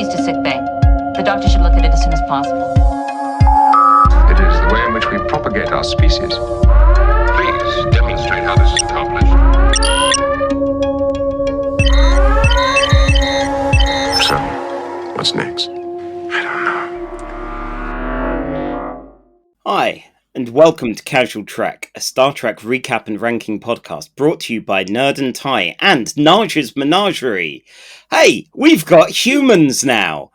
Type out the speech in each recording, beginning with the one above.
Proceeds to sickbay. The doctor should look at it as soon as possible. It is the way in which we propagate our species. Please demonstrate how this is accomplished. So, what's next? I don't know. Hi, and welcome to Casual Trek, a Star Trek recap and ranking podcast brought to you by Nerd and Ty and Naja's Menagerie. Hey, we've got humans now!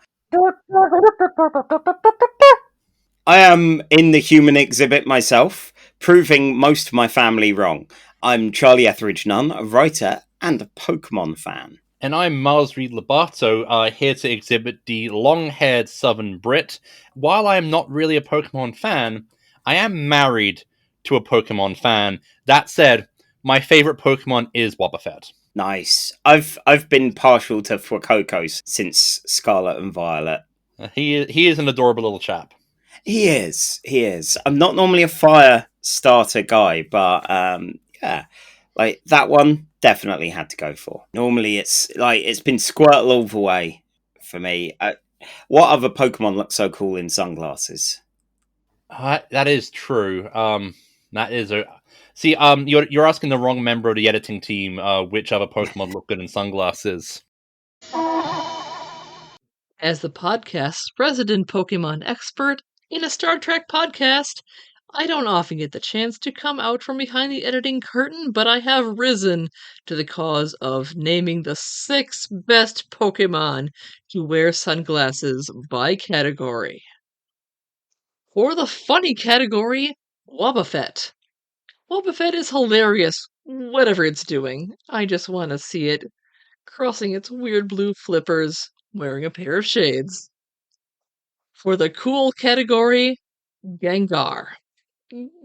I am in the human exhibit myself, proving most of my family wrong. I'm Charlie Etheridge Nunn, a writer and a Pokémon fan. And I'm Miles Reed Labato, here to exhibit the long-haired Southern Brit. While I am not really a Pokémon fan, I am married to a Pokémon fan. That said, my favorite Pokémon is Wobbuffet. Nice. I've been partial to Fuecoco since Scarlet and Violet. He is an adorable little chap. He is. I'm not normally a fire starter guy, but yeah, like that one definitely had to go for. Normally it's been Squirtle all the way for me. What other Pokemon look so cool in sunglasses? That is true. You're asking the wrong member of the editing team. Which other Pokemon look good in sunglasses? As the podcast's resident Pokemon expert in a Star Trek podcast, I don't often get the chance to come out from behind the editing curtain, but I have risen to the cause of naming the 6 best Pokemon to wear sunglasses by category. For the funny category, Wobbuffet. Wobbuffet is hilarious, whatever it's doing. I just want to see it crossing its weird blue flippers, wearing a pair of shades. For the cool category, Gengar.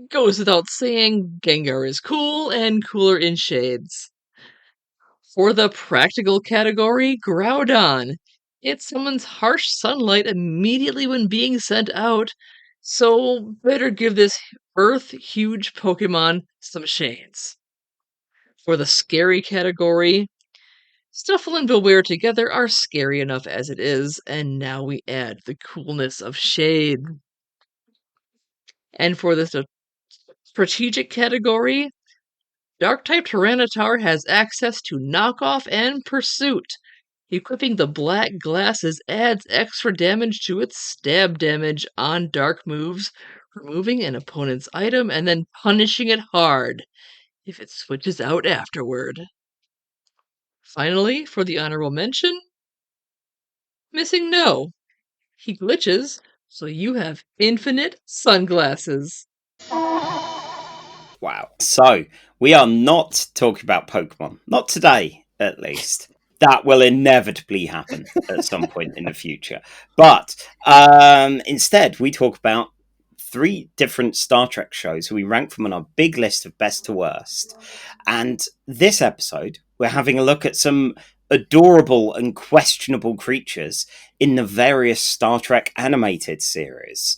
Goes without saying, Gengar is cool and cooler in shades. For the practical category, Groudon. It summons harsh sunlight immediately when being sent out, so better give this Earth-huge Pokemon some shades. For the scary category, Stuffle and Beware together are scary enough as it is, and now we add the coolness of shade. And for the strategic category, Dark-type Tyranitar has access to Knockoff and Pursuit. Equipping the black glasses adds extra damage to its stab damage on dark moves, removing an opponent's item and then punishing it hard if it switches out afterward. Finally, for the honorable mention, Missing No. He glitches, so you have infinite sunglasses. Wow. So, we are not talking about Pokemon. Not today, at least. That will inevitably happen at some point in the future. But instead, we talk about 3 different Star Trek shows we rank them on our big list of best to worst. And this episode, we're having a look at some adorable and questionable creatures in the various Star Trek animated series.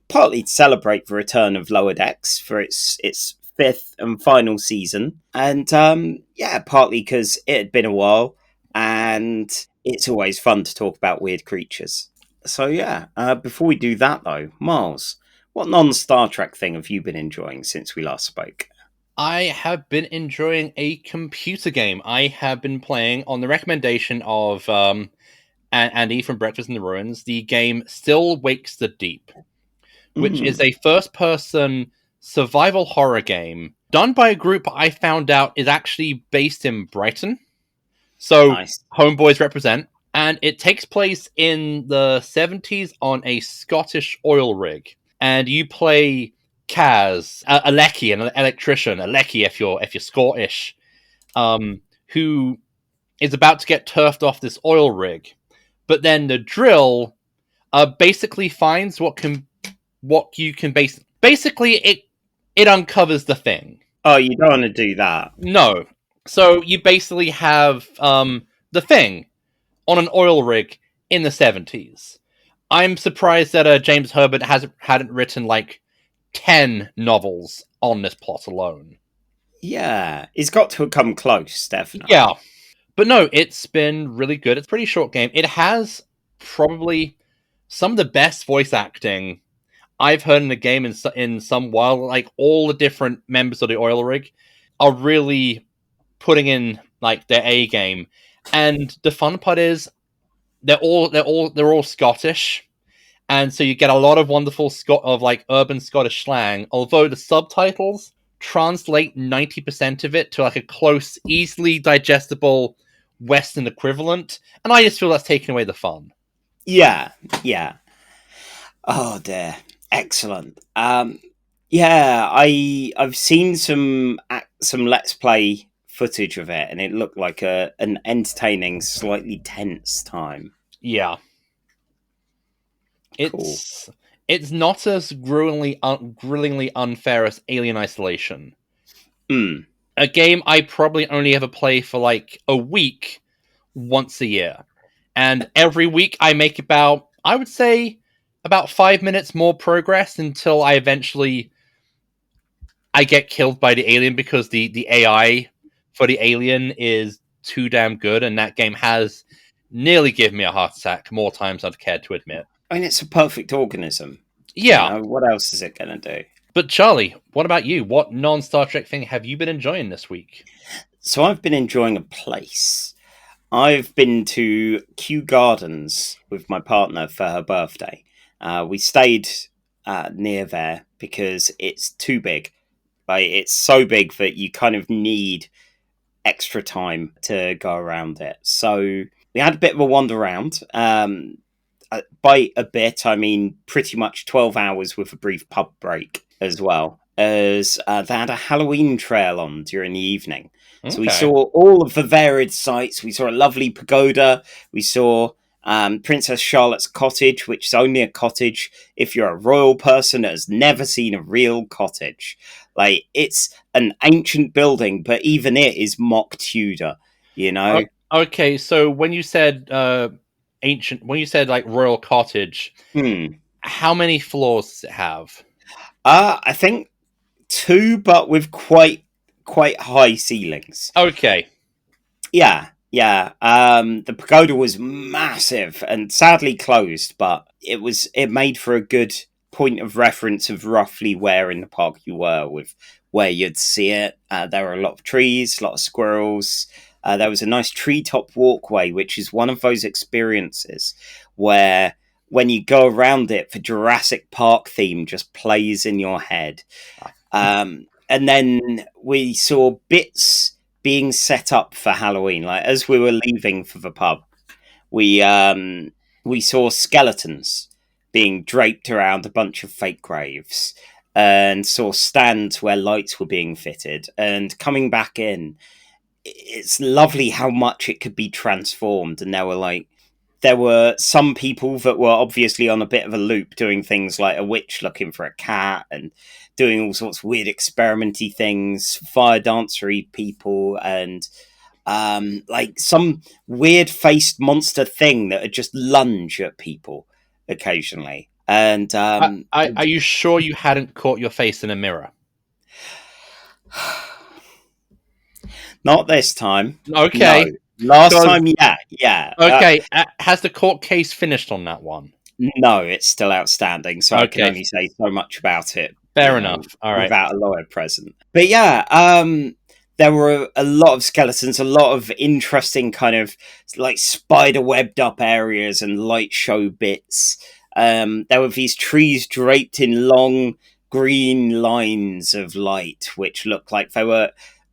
Partly to celebrate the return of Lower Decks for its 5th and final season. And partly because it had been a while. And it's always fun to talk about weird creatures. So before we do that though, Miles, what non-Star Trek thing have you been enjoying since we last spoke? I have been enjoying a computer game. I have been playing, on the recommendation of Andy from Breakfast in the Ruins, the game Still Wakes the Deep, which is a first-person survival horror game done by a group I found out is actually based in Brighton. So, nice. Homeboys represent. And it takes place in the 70s on a Scottish oil rig. And you play Kaz, a Lecky, an electrician, a Lecky if you're Scottish, who is about to get turfed off this oil rig. But then the drill basically finds basically it uncovers the thing. Oh, you don't want to do that. No. So you basically have the thing on an oil rig in the 70s. I'm surprised that James Herbert hadn't written like 10 novels on this plot alone. Yeah, it's got to come close, definitely. Yeah. But no, it's been really good. It's a pretty short game. It has probably some of the best voice acting I've heard in a game in some while. Like, all the different members of the oil rig are really putting in like their A game, and the fun part is they're all Scottish, and so you get a lot of wonderful urban Scottish slang. Although the subtitles translate 90% of it to like a close, easily digestible Western equivalent, and I just feel that's taking away the fun. Yeah. Oh dear, excellent. Yeah, I've seen some Let's Play footage of it, and it looked like an entertaining, slightly tense time. Yeah, Cool. it's not as grillingly unfair as Alien Isolation. A game I probably only ever play for like a week, once a year, and every week I make I would say about 5 minutes more progress until I get killed by the alien, because the AI for the alien is too damn good, and that game has nearly given me a heart attack more times than I'd care to admit. I mean, it's a perfect organism. Yeah. You know, what else is it going to do? But Charlie, what about you? What non-Star Trek thing have you been enjoying this week? So I've been enjoying a place. I've been to Kew Gardens with my partner for her birthday. We stayed near there because it's too big. Like, it's so big that you kind of need extra time to go around it. So we had a bit of a wander around. By a bit, I mean pretty much 12 hours with a brief pub break as well, as they had a Halloween trail on during the evening. So we saw all of the varied sights. We saw a lovely pagoda. We saw Princess Charlotte's cottage, which is only a cottage if you're a royal person that has never seen a real cottage. Like, it's an ancient building, but even it is mock Tudor, you know? Okay, so when you said when you said like royal cottage, how many floors does it have? I think 2, but with quite high ceilings. Okay. Yeah. The pagoda was massive and sadly closed, but it made for a good point of reference of roughly where in the park you were, with where you'd see it. There were a lot of trees, a lot of squirrels. There was a nice treetop walkway, which is one of those experiences where when you go around it, the Jurassic Park theme just plays in your head. And then we saw bits being set up for Halloween. Like, as we were leaving for the pub, we saw skeletons being draped around a bunch of fake graves, and saw stands where lights were being fitted. And coming back in, it's lovely how much it could be transformed. And there were some people that were obviously on a bit of a loop, doing things like a witch looking for a cat and doing all sorts of weird experimenty things, fire dancery people, and like some weird faced monster thing that would just lunge at people occasionally. And are you sure you hadn't caught your face in a mirror? Not this time. Okay. No. Last time, yeah. Okay. Has the court case finished on that one? No, it's still outstanding, so I can only say so much about it. Fair enough. All right. Without a lawyer present. But yeah, there were a lot of skeletons, a lot of interesting kind of like spider webbed up areas and light show bits. There were these trees draped in long green lines of light, which looked like they were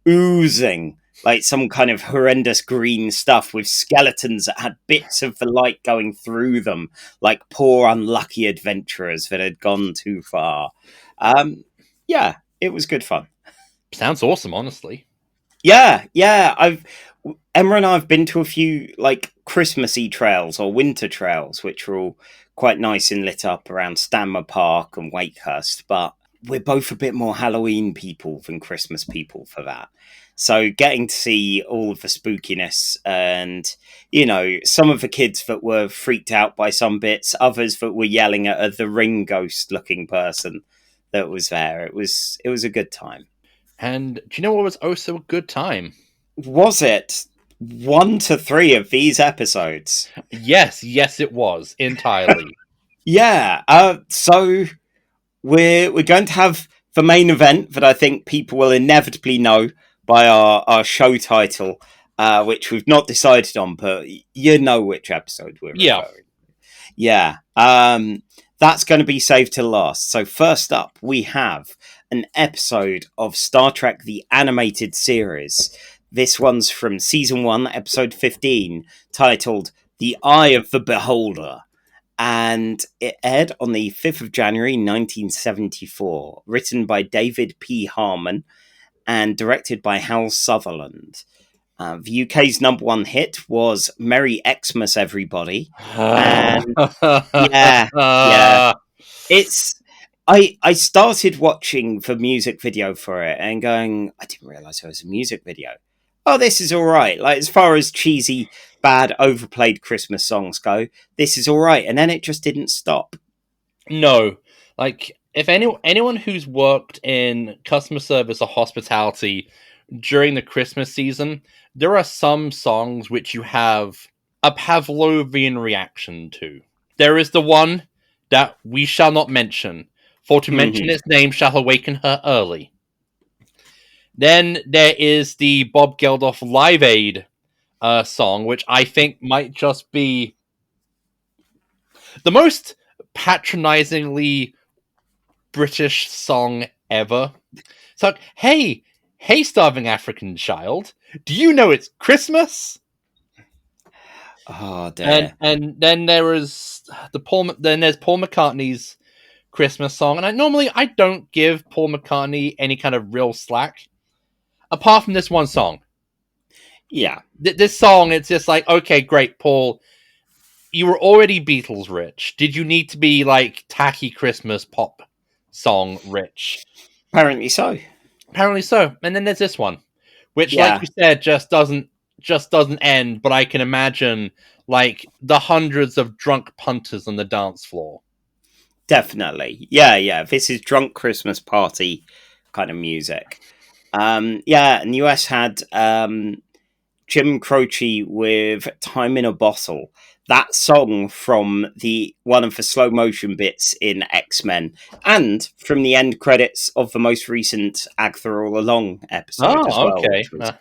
oozing like some kind of horrendous green stuff, with skeletons that had bits of the light going through them, like poor unlucky adventurers that had gone too far. Yeah, it was good fun. Sounds awesome, honestly. Yeah. Emma and I have been to a few like Christmassy trails or winter trails, which are all quite nice and lit up around Stanmer Park and Wakehurst, but we're both a bit more Halloween people than Christmas people for that. So getting to see all of the spookiness and, you know, some of the kids that were freaked out by some bits, others that were yelling at the ring ghost looking person that was there. It was a good time. And do you know what was also a good time? Was it? 1 to 3 of these episodes. Yes, it was entirely. Yeah. So we're going to have the main event that I think people will inevitably know by our show title, which we've not decided on, but you know which episode we're referring. Yeah. That's going to be saved till last. So first up, we have an episode of Star Trek The Animated Series. This one's from Season 1, Episode 15, titled The Eye of the Beholder. And it aired on the 5th of January, 1974. Written by David P. Harmon and directed by Hal Sutherland. The UK's #1 hit was Merry Xmas Everybody. And yeah. It's I started watching the music video for it and going, I didn't realise there was a music video. Oh, this is all right. Like, as far as cheesy, bad, overplayed Christmas songs go, this is all right. And then it just didn't stop. No, like if anyone who's worked in customer service or hospitality during the Christmas season, there are some songs which you have a Pavlovian reaction to. There is the one that we shall not mention, for to mention its name shall awaken her early. Then there is the Bob Geldof Live Aid song, which I think might just be the most patronizingly British song ever. It's like, hey, starving African child, do you know it's Christmas? Oh, dear. And then there's Paul McCartney's Christmas song, and I don't give Paul McCartney any kind of real slack, apart from this one song. Yeah. This song, it's just like, okay, great, Paul, you were already Beatles rich. Did you need to be like tacky Christmas pop song rich? Apparently so. And then there's this one, which, like you said, just doesn't end. But I can imagine like the hundreds of drunk punters on the dance floor. Definitely, yeah. This is drunk Christmas party kind of music. And the US had Jim Croce with "Time in a Bottle." That song from one of the slow motion bits in X-Men, and from the end credits of the most recent Agatha All Along episode as well, okay. which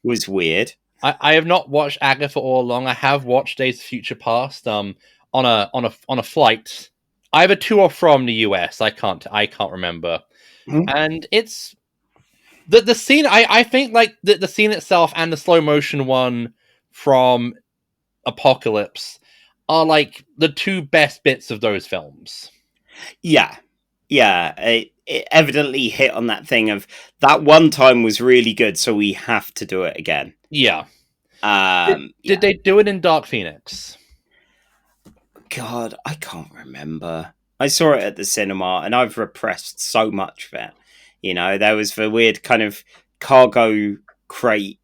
was weird. I have not watched Agatha All Along. I have watched Days of Future Past on a flight, either to or from the US. I can't remember. Mm-hmm. And it's the scene. I think like the scene itself and the slow motion one from Apocalypse are like the two best bits of those films. Yeah. It evidently hit on that thing of that one time was really good, so we have to do it again. Yeah. Did they do it in Dark Phoenix? God, I can't remember. I saw it at the cinema, and I've repressed so much of it. You know, there was the weird kind of cargo crate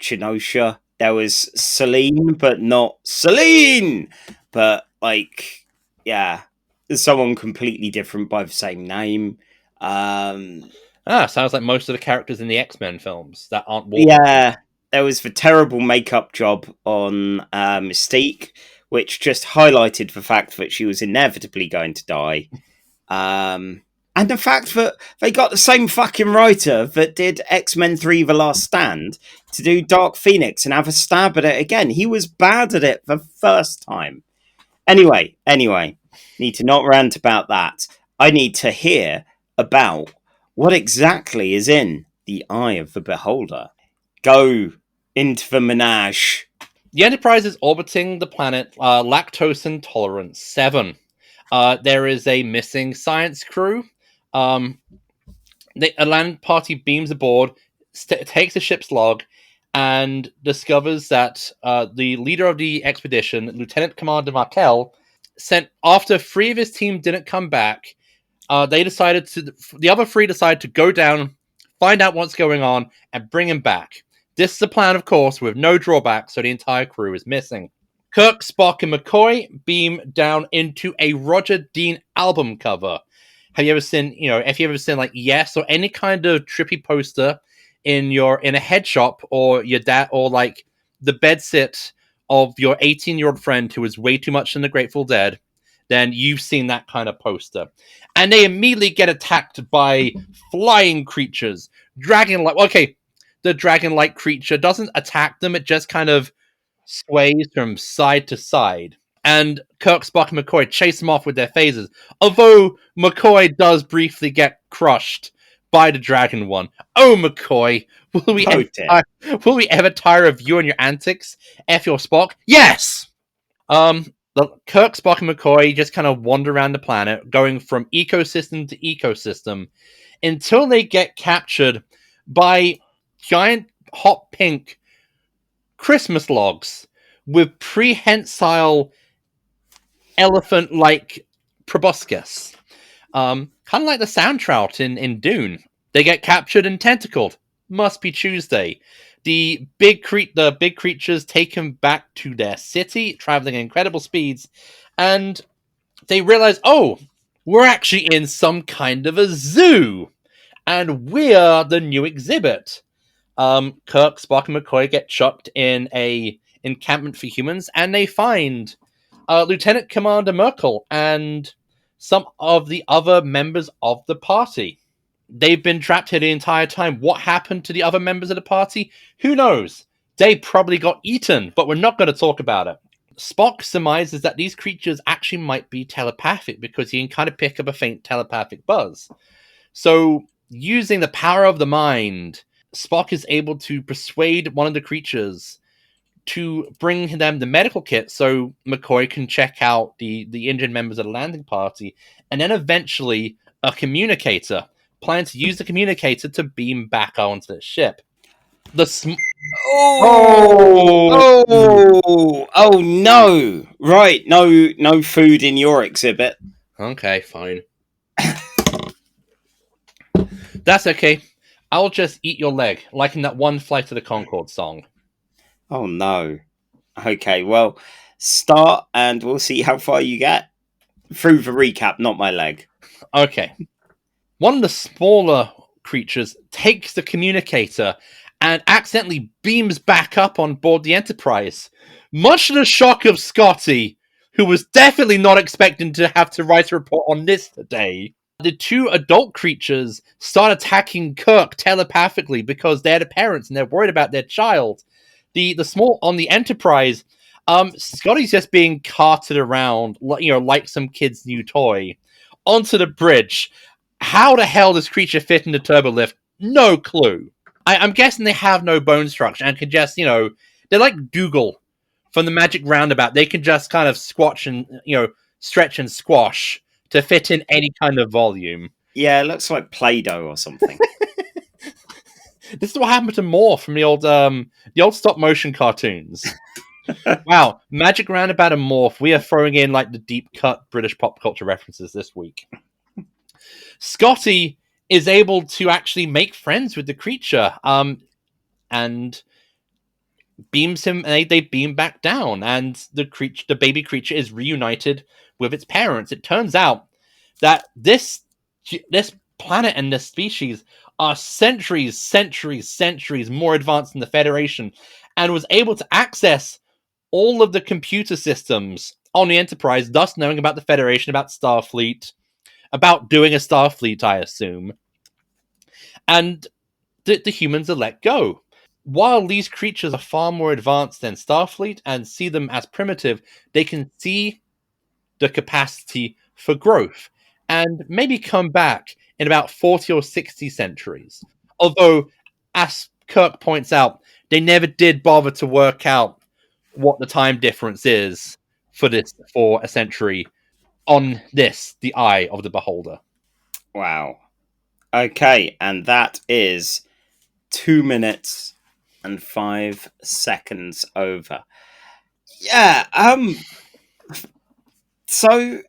Chinosha. There was Celine, but not Celine. But, like, yeah, there's someone completely different by the same name. Sounds like most of the characters in the X-Men films that aren't Wolverine. Yeah, there was the terrible makeup job on Mystique, which just highlighted the fact that she was inevitably going to die. And the fact that they got the same fucking writer that did X-Men 3 The Last Stand to do Dark Phoenix and have a stab at it again. He was bad at it the first time. Anyway, need to not rant about that. I need to hear about what exactly is in the Eye of the Beholder. Go into the menage. The Enterprise is orbiting the planet Lactose Intolerance 7. There is a missing science crew. A land party beams aboard, takes the ship's log, and discovers that the leader of the expedition, Lieutenant Commander Markel, sent after 3 of his team didn't come back. The other 3 decided to go down, find out what's going on, and bring him back. This is a plan, of course, with no drawback, so the entire crew is missing. Kirk, Spock, and McCoy beam down into a Roger Dean album cover. Have you ever seen, if you ever seen like Yes or any kind of trippy poster in a head shop, or your dad, or like the bedsit of your 18-year-old friend who is way too much in the Grateful Dead, then you've seen that kind of poster. And they immediately get attacked by flying creatures. Dragon-like... Okay, the dragon-like creature doesn't attack them, it just kind of sways from side to side. And Kirk, Spock, and McCoy chase them off with their phasers. Although McCoy does briefly get crushed by the dragon one. Oh, McCoy, will we ever tire of you and your antics? F your Spock? Yes! The Kirk, Spock, and McCoy just kind of wander around the planet, going from ecosystem to ecosystem, until they get captured by giant hot pink Christmas logs with prehensile elephant-like proboscis. Kind of like the sand trout in Dune. They get captured and tentacled. Must be Tuesday. The big creatures take them back to their city, traveling at incredible speeds, and they realize, oh, we're actually in some kind of a zoo, and we're the new exhibit. Kirk, Spock, and McCoy get chucked in a encampment for humans, and they find Lieutenant Commander Merkel and some of the other members of the party. They've been trapped here the entire time. What happened to the other members of the party? Who knows? They probably got eaten, but we're not going to talk about it. Spock surmises that these creatures actually might be telepathic because he can kind of pick up a faint telepathic buzz. So, using the power of the mind, Spock is able to persuade one of the creatures to bring them the medical kit so McCoy can check out the injured members of the landing party, and then eventually a communicator. Plan to use the communicator to beam back onto the ship. Oh no! Right, no food in your exhibit. Okay, fine. That's okay. I'll just eat your leg, like in that one Flight of the Conchords song. Oh no. Okay, well, start and we'll see how far you get. Through the recap, not my leg. Okay. One of the smaller creatures takes the communicator and accidentally beams back up on board the Enterprise. Much to the shock of Scotty, who was definitely not expecting to have to write a report on this today. The two adult creatures start attacking Kirk telepathically because they're the parents and they're worried about their child. The small on the Enterprise, Scotty's just being carted around, like some kid's new toy, onto the bridge. How the hell does creature fit in the turbo lift? No clue. I'm guessing they have no bone structure and can just, they're like Dougal from the Magic Roundabout. They can just kind of squash and, stretch and squash to fit in any kind of volume. Yeah, it looks like Play-Doh or something. This is what happened to Morph from the old stop motion cartoons. Wow, Magic Roundabout and Morph. We are throwing in like the deep cut British pop culture references this week. Scotty is able to actually make friends with the creature, and beams him. And they beam back down, and the baby creature is reunited with its parents. It turns out that this planet and this species are centuries more advanced than the Federation, and was able to access all of the computer systems on the Enterprise, thus knowing about the Federation, about Starfleet, about doing a Starfleet, I assume. And the humans are let go. While these creatures are far more advanced than Starfleet and see them as primitive, they can see the capacity for growth and maybe come back in about 40 or 60 centuries. Although, as Kirk points out, they never did bother to work out what the time difference is for a century on this, the eye of the beholder. Wow. Okay, and that is 2 minutes and 5 seconds over. Yeah, so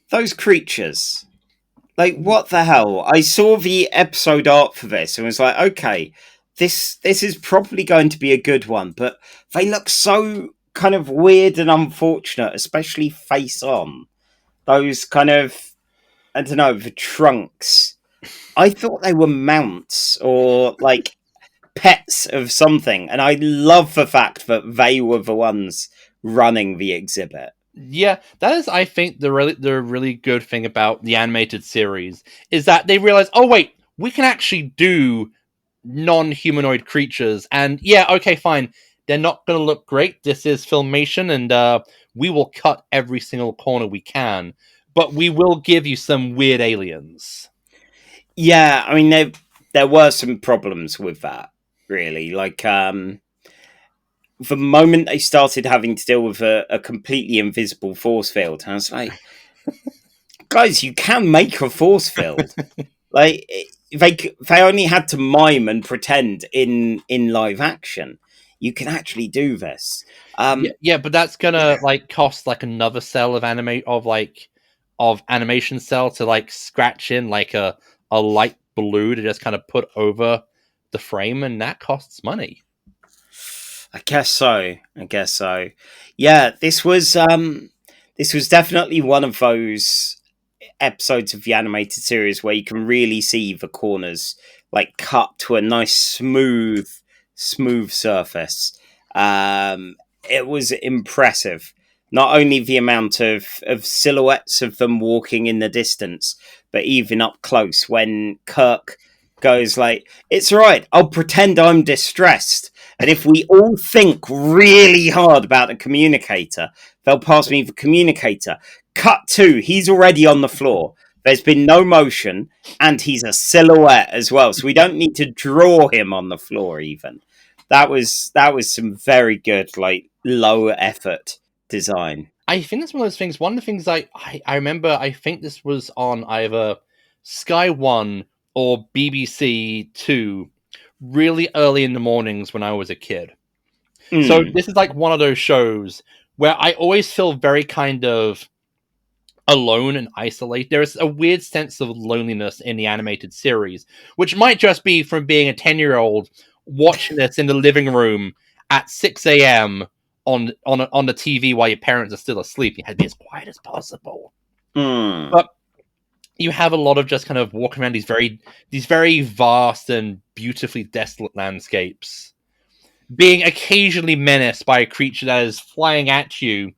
those creatures, like, what the hell? I saw the episode art for this and was like, okay, this is probably going to be a good one, but they look so kind of weird and unfortunate, especially face on. Those kind of, I don't know, the trunks. I thought they were mounts or like pets of something, and I love the fact that they were the ones running the exhibit. Yeah, that is, I think, the really good thing about the animated series is that they realize, oh wait, we can actually do non-humanoid creatures, and yeah, okay, fine, they're not going to look great. This is Filmation, and we will cut every single corner we can, but we will give you some weird aliens. Yeah, I mean, there were some problems with that, really. Like, the moment they started having to deal with a completely invisible force field, I was like, guys, you can make a force field. Like, they only had to mime and pretend in live action. You can actually do this. Yeah, but that's gonna like cost like another cell of animation cell to like scratch in like a light blue to just kind of put over the frame, and that costs money. I guess so. Yeah, this was definitely one of those episodes of the animated series where you can really see the corners like cut to a nice smooth surface. It was impressive. Not only the amount of silhouettes of them walking in the distance, but even up close when Kirk goes like, "It's all right, I'll pretend I'm distressed." And if we all think really hard about the communicator, they'll pass me the communicator. Cut to, he's already on the floor. There's been no motion, and he's a silhouette as well. So we don't need to draw him on the floor even. That was some very good, like, low effort design. I think that's one of those things. One of the things I remember, I think this was on either Sky One or BBC Two, really early in the mornings when I was a kid. So this is like one of those shows where I always feel very kind of alone and isolated. There is a weird sense of loneliness in the animated series, which might just be from being a 10-year-old watching this in the living room at 6 a.m. on the TV while your parents are still asleep. You had to be as quiet as possible. But you have a lot of just kind of walking around these very vast and beautifully desolate landscapes, being occasionally menaced by a creature that is flying at you.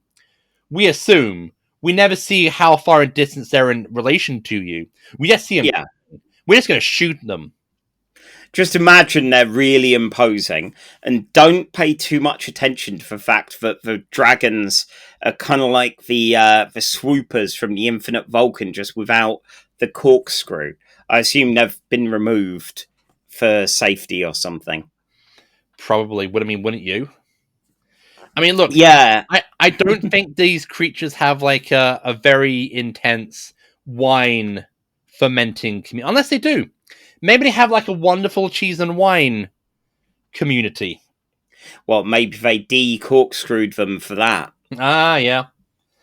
We assume. We never see how far in distance they're in relation to you. We just see them. Yeah. We're just going to shoot them. Just imagine they're really imposing, and don't pay too much attention to the fact that the dragons are kind of like the swoopers from the Infinite Vulcan, just without the corkscrew. I assume they've been removed for safety or something. Probably. Wouldn't you? I mean, look. Yeah. I don't think these creatures have like a very intense wine fermenting community, unless they do. Maybe they have like a wonderful cheese and wine community. Well, maybe they de-corkscrewed them for that. Ah, yeah.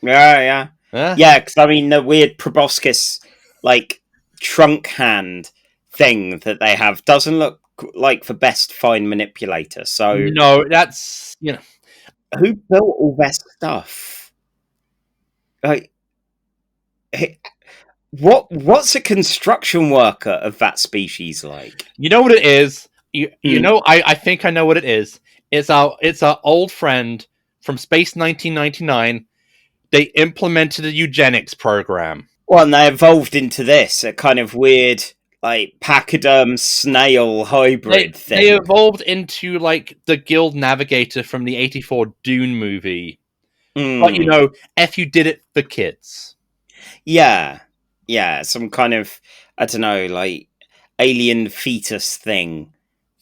Yeah. Yeah, because I mean, the weird proboscis, like, trunk hand thing that they have doesn't look like the best fine manipulator. So no, that's, who built all their stuff? Like, what's a construction worker of that species like? You know what it is? You know, I think I know what it is. It's our old friend from Space 1999. They implemented a eugenics program. Well, and they evolved into this, a kind of weird, like, pachyderm snail hybrid thing. They evolved into, like, the Guild Navigator from the 1984 Dune movie. But, F you did it for kids. Yeah, some kind of, I don't know, like, alien fetus thing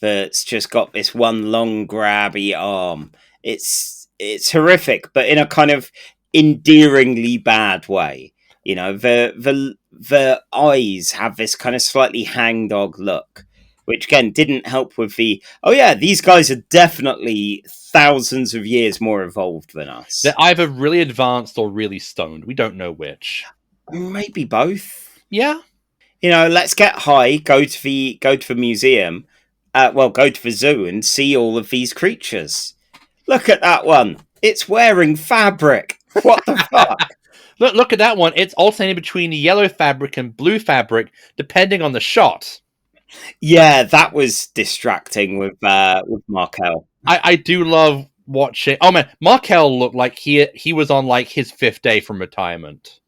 that's just got this one long grabby arm. It's horrific, but in a kind of endearingly bad way. The eyes have this kind of slightly hangdog look, which again didn't help with these guys are definitely thousands of years more evolved than us. They're either really advanced or really stoned. We don't know which. Maybe both. Yeah. Let's get high, go to the museum, go to the zoo and see all of these creatures. Look at that one. It's wearing fabric. What the fuck? Look at that one. It's alternating between yellow fabric and blue fabric, depending on the shot. Yeah, that was distracting with Markel. I do love watching. Oh man, Markel looked like he was on like his 5th day from retirement.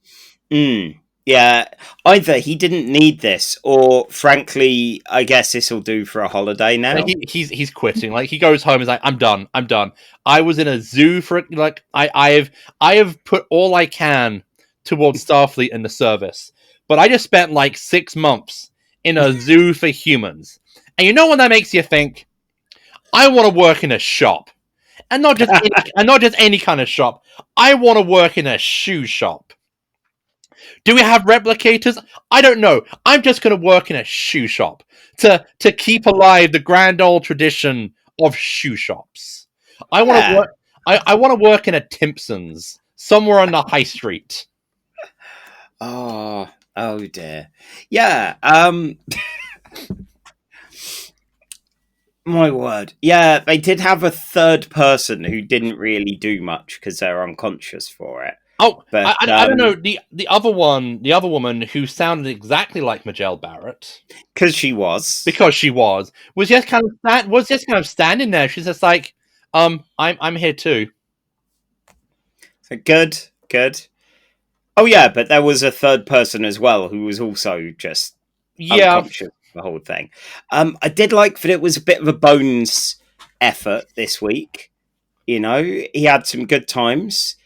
Yeah, either he didn't need this, or frankly, I guess this will do for a holiday now. Like he's quitting. Like he goes home. He's like, I'm done. I was in a zoo for like I have put all I can towards Starfleet in the service, but I just spent like 6 months in a zoo for humans. And you know what that makes you think? I want to work in a shop, and not just any kind of shop. I want to work in a shoe shop. Do we have replicators? I don't know. I'm just going to work in a shoe shop to keep alive the grand old tradition of shoe shops. I want to work. I want to work in a Timpsons somewhere on the high street. Oh dear. Yeah. My word. Yeah, they did have a third person who didn't really do much because they're unconscious for it. Oh, but, I don't know the other woman who sounded exactly like Majel Barrett because she was just kind of standing there. She's just like, I'm here too. So good. Oh yeah, but there was a third person as well who was also just unconscious the whole thing. I did like that it was a bit of a bones effort this week. You know, he had some good times.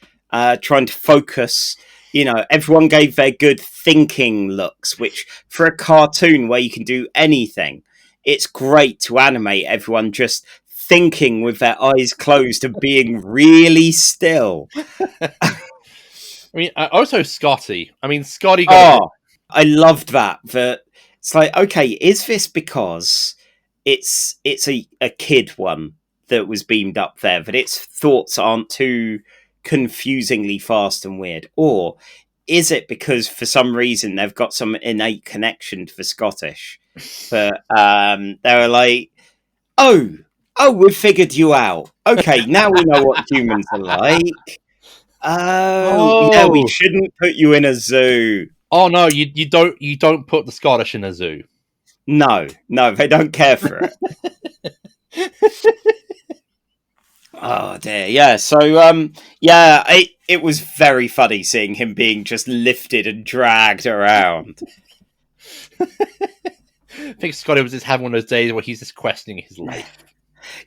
Trying to focus, everyone gave their good thinking looks, which for a cartoon where you can do anything, it's great to animate everyone just thinking with their eyes closed and being really still. I mean, also Scotty. I mean, Scotty. I loved that. That it's like, okay, is this because it's a kid one that was beamed up there, that its thoughts aren't too confusingly fast and weird, or is it because for some reason they've got some innate connection to the Scottish, but they were like, oh we've figured you out, okay, now we know what humans are like. Yeah, we shouldn't put you in a zoo. Oh no, you don't put the Scottish in a zoo. No, they don't care for it. Oh dear, yeah. So, it was very funny seeing him being just lifted and dragged around. I think Scotty was just having one of those days where he's just questioning his life.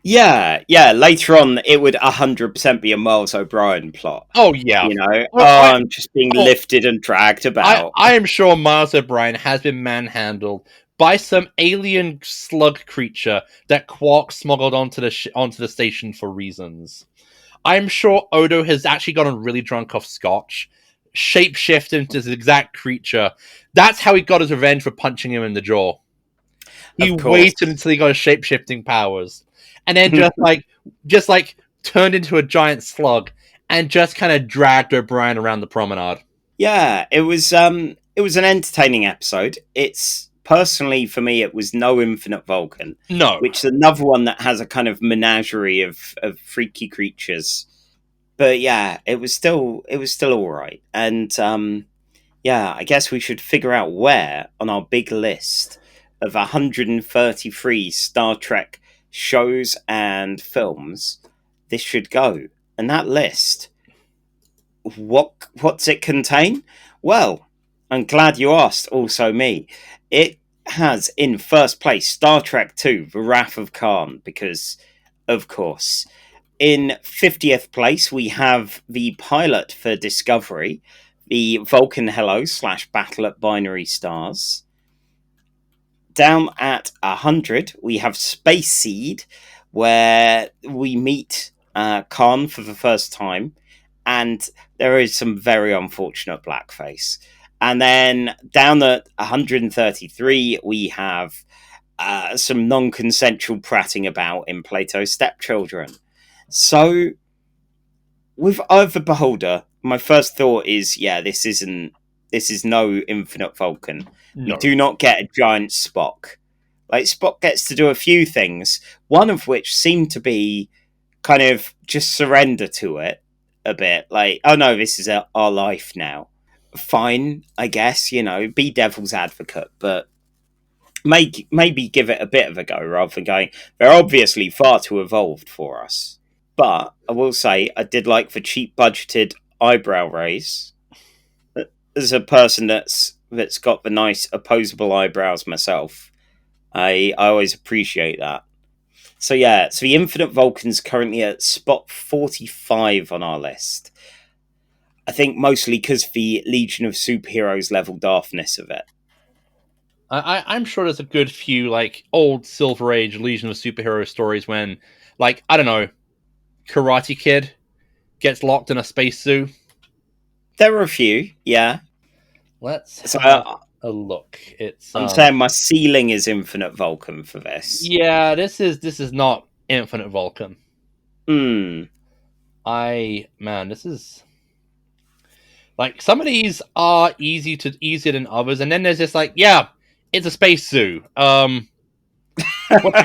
Yeah. Later on, it would 100% be a Miles O'Brien plot. Oh yeah, I'm just being lifted and dragged about. I am sure Miles O'Brien has been manhandled by some alien slug creature that Quark smuggled onto the station for reasons. I'm sure Odo has actually gotten really drunk off scotch, shapeshifted into this exact creature. That's how he got his revenge for punching him in the jaw. He waited until he got his shapeshifting powers, and then just like turned into a giant slug and just kind of dragged O'Brien around the promenade. Yeah, it was an entertaining episode. It's personally, for me, it was no Infinite Vulcan. No. Which is another one that has a kind of menagerie of freaky creatures. But yeah, it was still all right. And I guess we should figure out where on our big list of 133 Star Trek shows and films this should go. And that list, what's it contain? Well, I'm glad you asked, also me. It has in first place Star Trek II, The Wrath of Khan, because, of course. In 50th place, we have the pilot for Discovery, the Vulcan Hello / Battle at Binary Stars. Down at 100, we have Space Seed, where we meet Khan for the first time, and there is some very unfortunate blackface. And then down at 133, we have some non-consensual prating about in Plato's Stepchildren. So, with Eye of the Beholder, my first thought is, this is no Infinite Vulcan. No. We do not get a giant Spock. Like, Spock gets to do a few things, one of which seemed to be kind of just surrender to it a bit. Like, oh no, this is our life now. Fine, I guess, be devil's advocate, but maybe give it a bit of a go rather than going. They're obviously far too evolved for us. But I will say I did like the cheap budgeted eyebrow raise. As a person that's got the nice opposable eyebrows myself, I always appreciate that. So yeah, so the Infinite Vulcan's currently at spot 45 on our list. I think mostly because the Legion of Superheroes level daftness of it. I'm sure there's a good few like old Silver Age Legion of Superhero stories when, like, I don't know, Karate Kid gets locked in a space zoo. There are a few, yeah. Let's So have a look. I'm saying my ceiling is Infinite Vulcan for this. Yeah, this is not Infinite Vulcan. Hmm. This is like some of these are easier than others, and then there's just like, yeah, it's a space zoo. What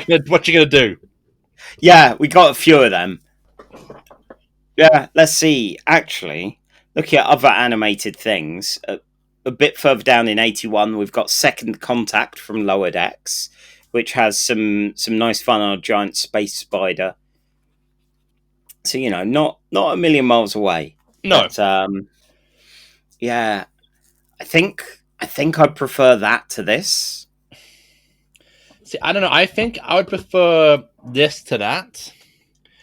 you gonna do? Yeah, we got a few of them. Yeah, let's see. Actually, looking at other animated things, a bit further down in 81, we've got Second Contact from Lower Decks, which has some nice fun on a giant space spider. So not a million miles away. No, but, yeah, I think I'd prefer that to this. see, I don't know. I think I would prefer this to that.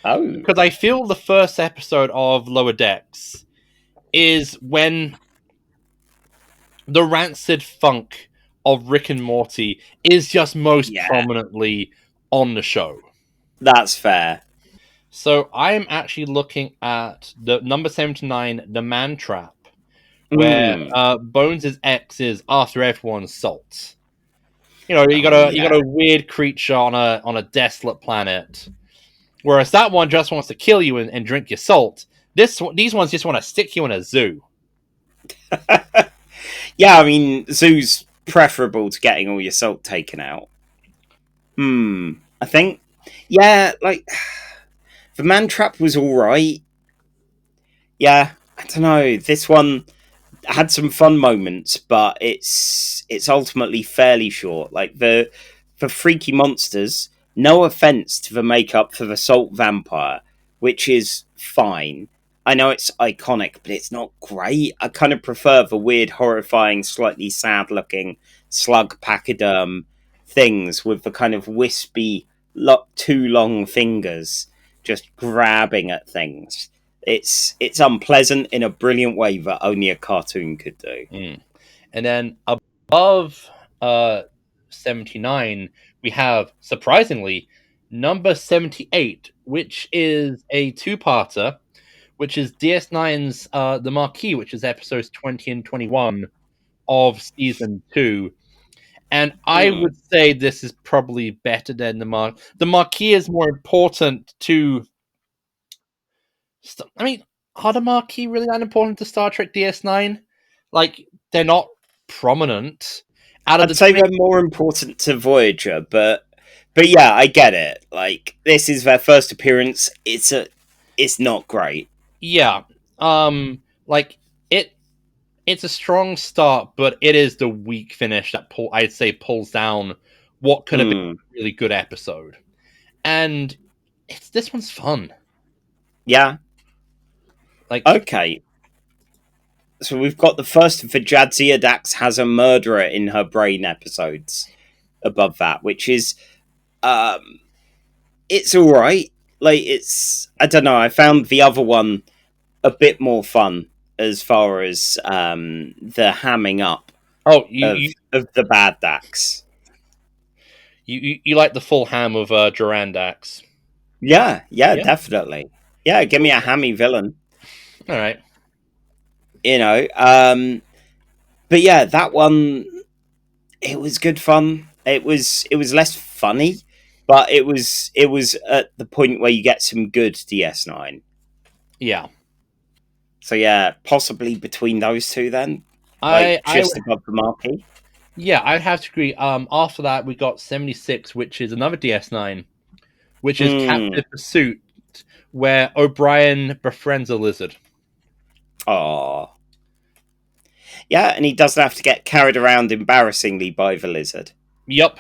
Oh, Because I feel the first episode of Lower Decks is when the rancid funk of Rick and Morty is just most prominently on the show. That's fair. So I'm actually looking at the number 79, The Man Trap, where Bones' ex is after everyone's salt. You got a weird creature on a desolate planet. Whereas that one just wants to kill you and drink your salt. These ones just want to stick you in a zoo. Yeah, I mean, zoo's preferable to getting all your salt taken out. I think, yeah, like, the Man Trap was alright. Yeah, I don't know. This one had some fun moments, but it's ultimately fairly short. Like, the freaky monsters, no offense to the makeup for the salt vampire, which is fine. I know it's iconic, but it's not great. I kind of prefer the weird, horrifying, slightly sad-looking slug pachyderm things with the kind of wispy, too long fingers just grabbing at things. It's unpleasant in a brilliant way that only a cartoon could do. And then above 79, we have, surprisingly, number 78, which is a two-parter, which is DS9's The Marquee, which is episodes 20 and 21 of Season 2. And I would say this is probably better than The Marquee. The Marquee is more important to... I mean, are The Marquee really that important to Star Trek DS9? Like, they're not prominent. I'd say they're more important to Voyager, but yeah, I get it. Like, this is their first appearance. It's not great. Yeah, like it's a strong start, but it is the weak finish that I'd say pulls down what could have been a really good episode. And this one's fun. Yeah. Like, okay. So we've got the first of the Jadzia Dax has a murderer in her brain episodes above that, which is it's alright. Like, I don't know, I found the other one a bit more fun as far as the hamming up of the bad Dax. You like the full ham of Duran Dax? Yeah, definitely. Yeah, give me a hammy villain. All right. But yeah, that one, it was good fun. It was less funny, but it was at the point where you get some good DS9. Yeah. So yeah, possibly between those two then, just above the Marquee. Yeah, I'd have to agree. After that, we got 76, which is another DS9, which is Captive Pursuit, where O'Brien befriends a lizard. Oh. Yeah, and he doesn't have to get carried around embarrassingly by the lizard. Yup.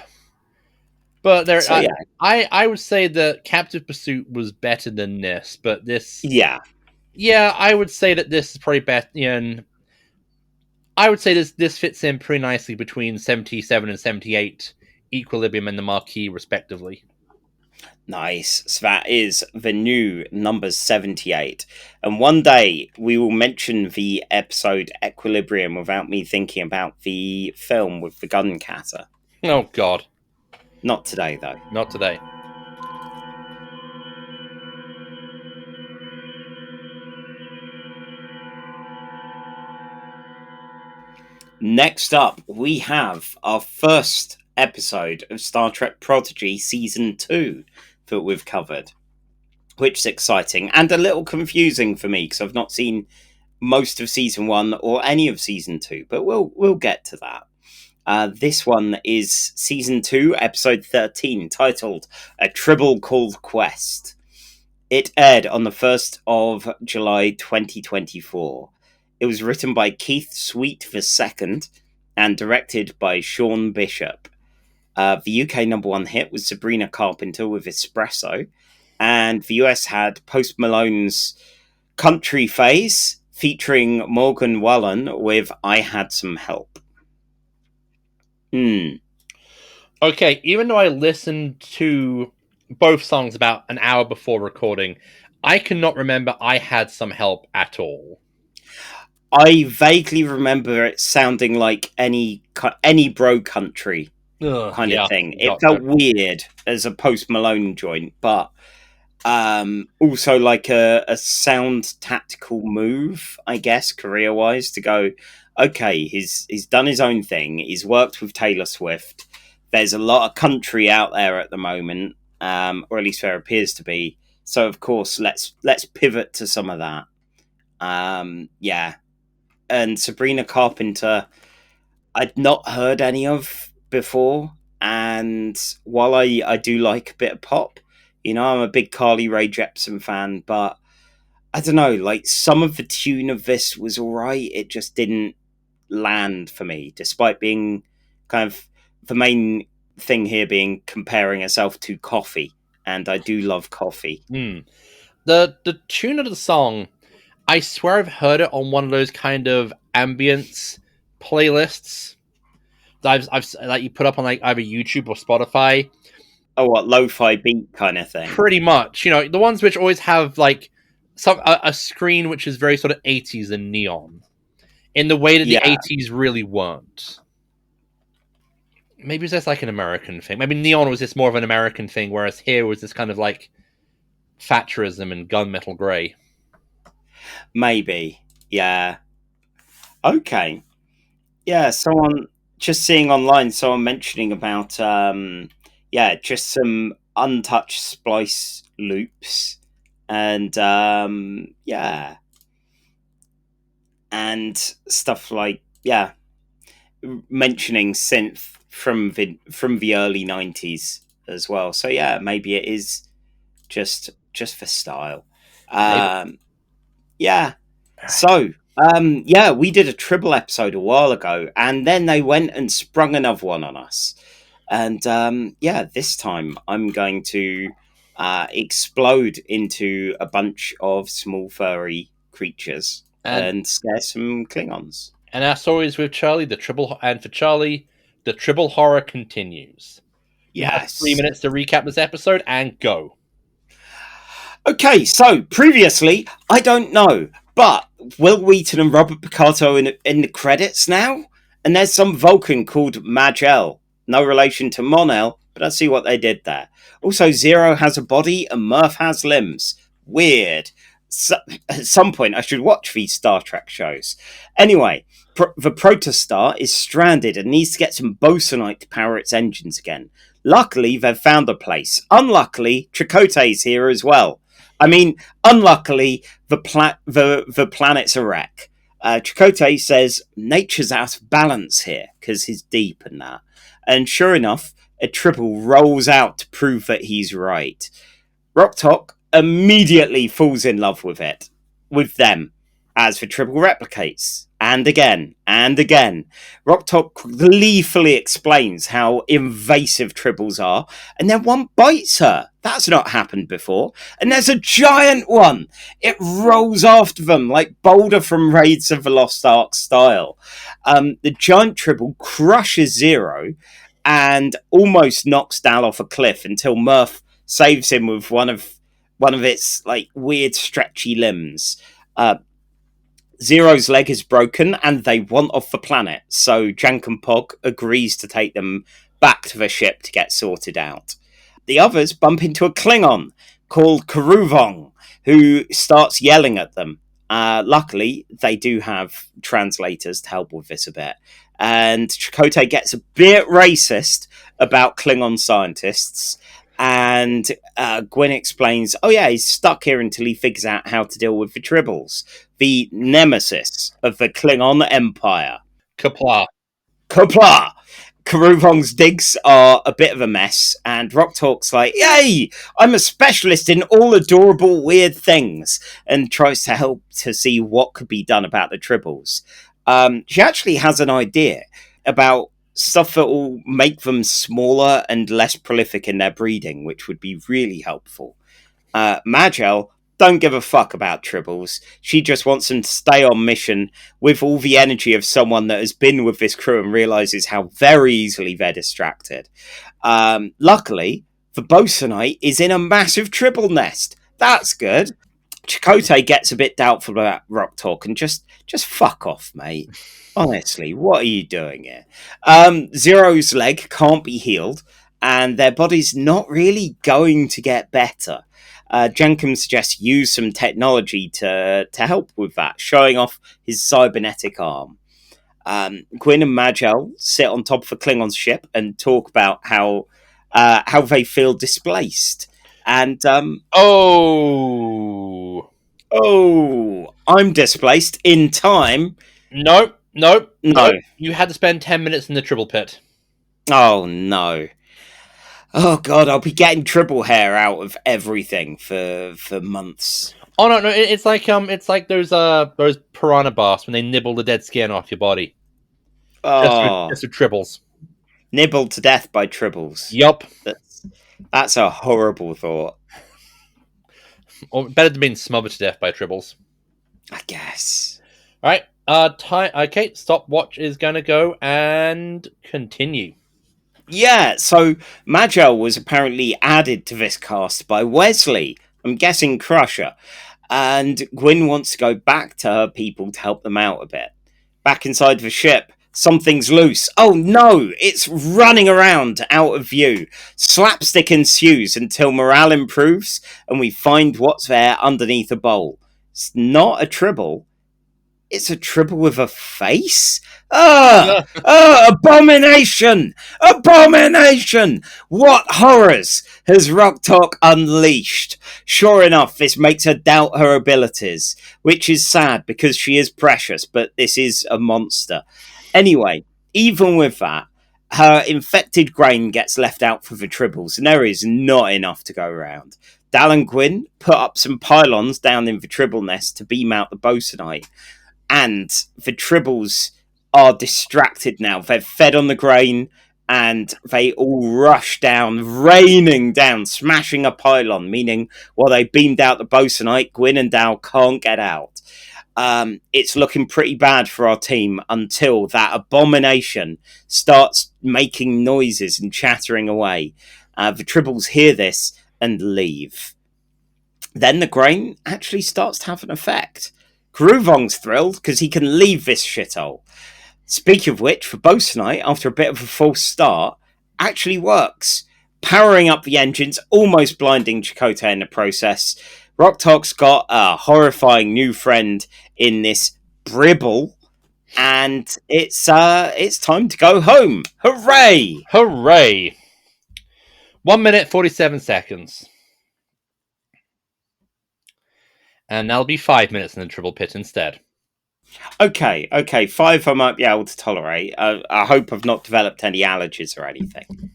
But there, So yeah, I would say that Captive Pursuit was better than this, but this, yeah. yeah, I would say that this is probably better. I would say this fits in pretty nicely between 77 and 78, Equilibrium and the Marquee, respectively. Nice. So that is the new number 78. And one day we will mention the episode Equilibrium without me thinking about the film with the gun catter. Oh, God. Not today, though. Not today. Next up, we have our first episode of Star Trek Prodigy Season 2 that we've covered, which is exciting and a little confusing for me because I've not seen most of Season 1 or any of Season 2, but we'll get to that. This one is Season 2, Episode 13, titled A Tribble Called Quest. It aired on the 1st of July 2024. It was written by Keith Sweet II and directed by Sean Bishop. The UK number one hit was Sabrina Carpenter with Espresso, and the US had Post Malone's Country Phase featuring Morgan Wallen with I Had Some Help. Okay, even though I listened to both songs about an hour before recording, I cannot remember I Had Some Help at all. I vaguely remember it sounding like any bro country kind of thing. It felt weird as a Post Malone joint, but also like a sound tactical move, I guess, career-wise, to go, okay, he's done his own thing. He's worked with Taylor Swift. There's a lot of country out there at the moment, or at least there appears to be. So, of course, let's pivot to some of that. Yeah. And Sabrina Carpenter, I'd not heard any of before. And while I do like a bit of pop, I'm a big Carly Rae Jepsen fan, but I don't know, like some of the tune of this was all right. It just didn't land for me, despite being kind of the main thing here being comparing herself to coffee. And I do love coffee. The tune of the song, I swear I've heard it on one of those kind of ambience playlists that I've like you put up on like either YouTube or Spotify. Oh, what, lo-fi beat kind of thing? Pretty much, the ones which always have like a screen which is very sort of 80s and neon, in the way that the 80s really weren't. Maybe it's just like an American thing. Maybe neon was just more of an American thing, whereas here was this kind of like Thatcherism and gunmetal grey. Maybe, yeah. Okay, yeah. Someone just seeing online, someone mentioning about just some untouched splice loops, and and stuff like mentioning synth from the early 90s as well. So yeah, maybe it is just for style. Yeah. So, we did a Tribble episode a while ago, and then they went and sprung another one on us. And, this time I'm going to explode into a bunch of small furry creatures and scare some Klingons. And as always with Charlie, the Tribble horror continues. You have 3 minutes to recap this episode and go. Okay, so previously, I don't know, but Will Wheaton and Robert Picardo in the credits now? And there's some Vulcan called Majel. No relation to Monel, but I see what they did there. Also, Zero has a body and Morph has limbs. Weird. So, at some point, I should watch these Star Trek shows. Anyway, the Protostar is stranded and needs to get some bosonite to power its engines again. Luckily, they've found a place. Unluckily, Chakotay's here as well. I mean, unluckily, the planet's a wreck. Chakotay says nature's out of balance here because he's deep and that. And sure enough, a Tribble rolls out to prove that he's right. Roktok immediately falls in love with them as the Tribble replicates. and again and again. Rocktalk gleefully explains how invasive tribbles are, and then one bites her. That's not happened before. And there's a giant one. It rolls after them like Boulder from Raids of the Lost Ark style. The giant tribble crushes Zero and almost knocks Dal off a cliff until Morph saves him with one of its like weird stretchy limbs. Zero's leg is broken and they want off the planet, so Jankenpog agrees to take them back to the ship to get sorted out. The others bump into a Klingon called Karuvong, who starts yelling at them. Luckily, they do have translators to help with this a bit. And Chakotay gets a bit racist about Klingon scientists. And Gwyn explains, oh yeah, he's stuck here until he figures out how to deal with the tribbles, the nemesis of the Klingon Empire. Kapla. Kapla! Karuvong's digs are a bit of a mess, and Rocktalk's like, yay, I'm a specialist in all adorable weird things, and tries to help to see what could be done about the tribbles. She actually has an idea about stuff that will make them smaller and less prolific in their breeding, which would be really helpful. Majel don't give a fuck about tribbles. She just wants them to stay on mission with all the energy of someone that has been with this crew and realizes how very easily they're distracted. Luckily, the Bosunite is in a massive tribble nest. That's good. Chakotay gets a bit doubtful about Rocktalk and just fuck off, mate. Honestly, what are you doing here? Zero's leg can't be healed, and their body's not really going to get better. Jenkins suggests use some technology to help with that, showing off his cybernetic arm. Gwyn and Majel sit on top of a Klingon ship and talk about how they feel displaced. And Oh, I'm displaced in time. No. No. You had to spend 10 minutes in the Tribble pit. Oh no. Oh god, I'll be getting tribble hair out of everything for months. Oh no, it's like those piranha bars when they nibble the dead skin off your body. Oh, Just for tribbles. Nibbled to death by tribbles. Yup. That's a horrible thought. Or better than being smothered to death by tribbles. I guess. Alright. Okay, stopwatch is gonna go and continue. Yeah, so Majel was apparently added to this cast by Wesley. I'm guessing Crusher. And Gwyn wants to go back to her people to help them out a bit. Back inside the ship, something's loose. Oh no, it's running around out of view. Slapstick ensues until morale improves and we find what's there underneath a bowl. It's not a tribble. It's a tribble with a face? Abomination! Abomination! What horrors has Rocktalk unleashed? Sure enough, this makes her doubt her abilities, which is sad because she is precious, but this is a monster. Anyway, even with that, her infected grain gets left out for the tribbles, and there is not enough to go around. Dal and Gwyn put up some pylons down in the tribble nest to beam out the Bosunite. And the tribbles are distracted now. They've fed on the grain and they all rush down, raining down, smashing a pylon, meaning while they beamed out the Bosunite, Gwyn and Dal can't get out. It's looking pretty bad for our team until that abomination starts making noises and chattering away. The tribbles hear this and leave. Then the grain actually starts to have an effect. Karuvong's thrilled because he can leave this shithole. Speaking of which, for Bosunite, after a bit of a false start, actually works. Powering up the engines, almost blinding Chakotay in the process. Rocktalk's got a horrifying new friend in this Bribble, and it's time to go home. Hooray! Hooray! 1 minute, 47 seconds. And that'll be 5 minutes in the Tribble pit instead. Okay, 5 I might be able to tolerate. I hope I've not developed any allergies or anything.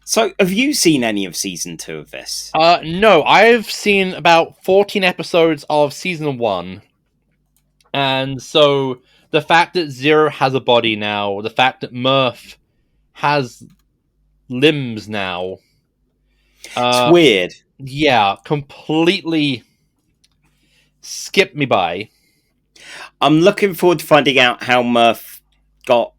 So, have you seen any of Season 2 of this? No, I've seen about 14 episodes of Season 1. And so the fact that Zero has a body now, the fact that Morph has limbs now, It's weird. yeah, completely skipped me by. I'm looking forward to finding out how Murph got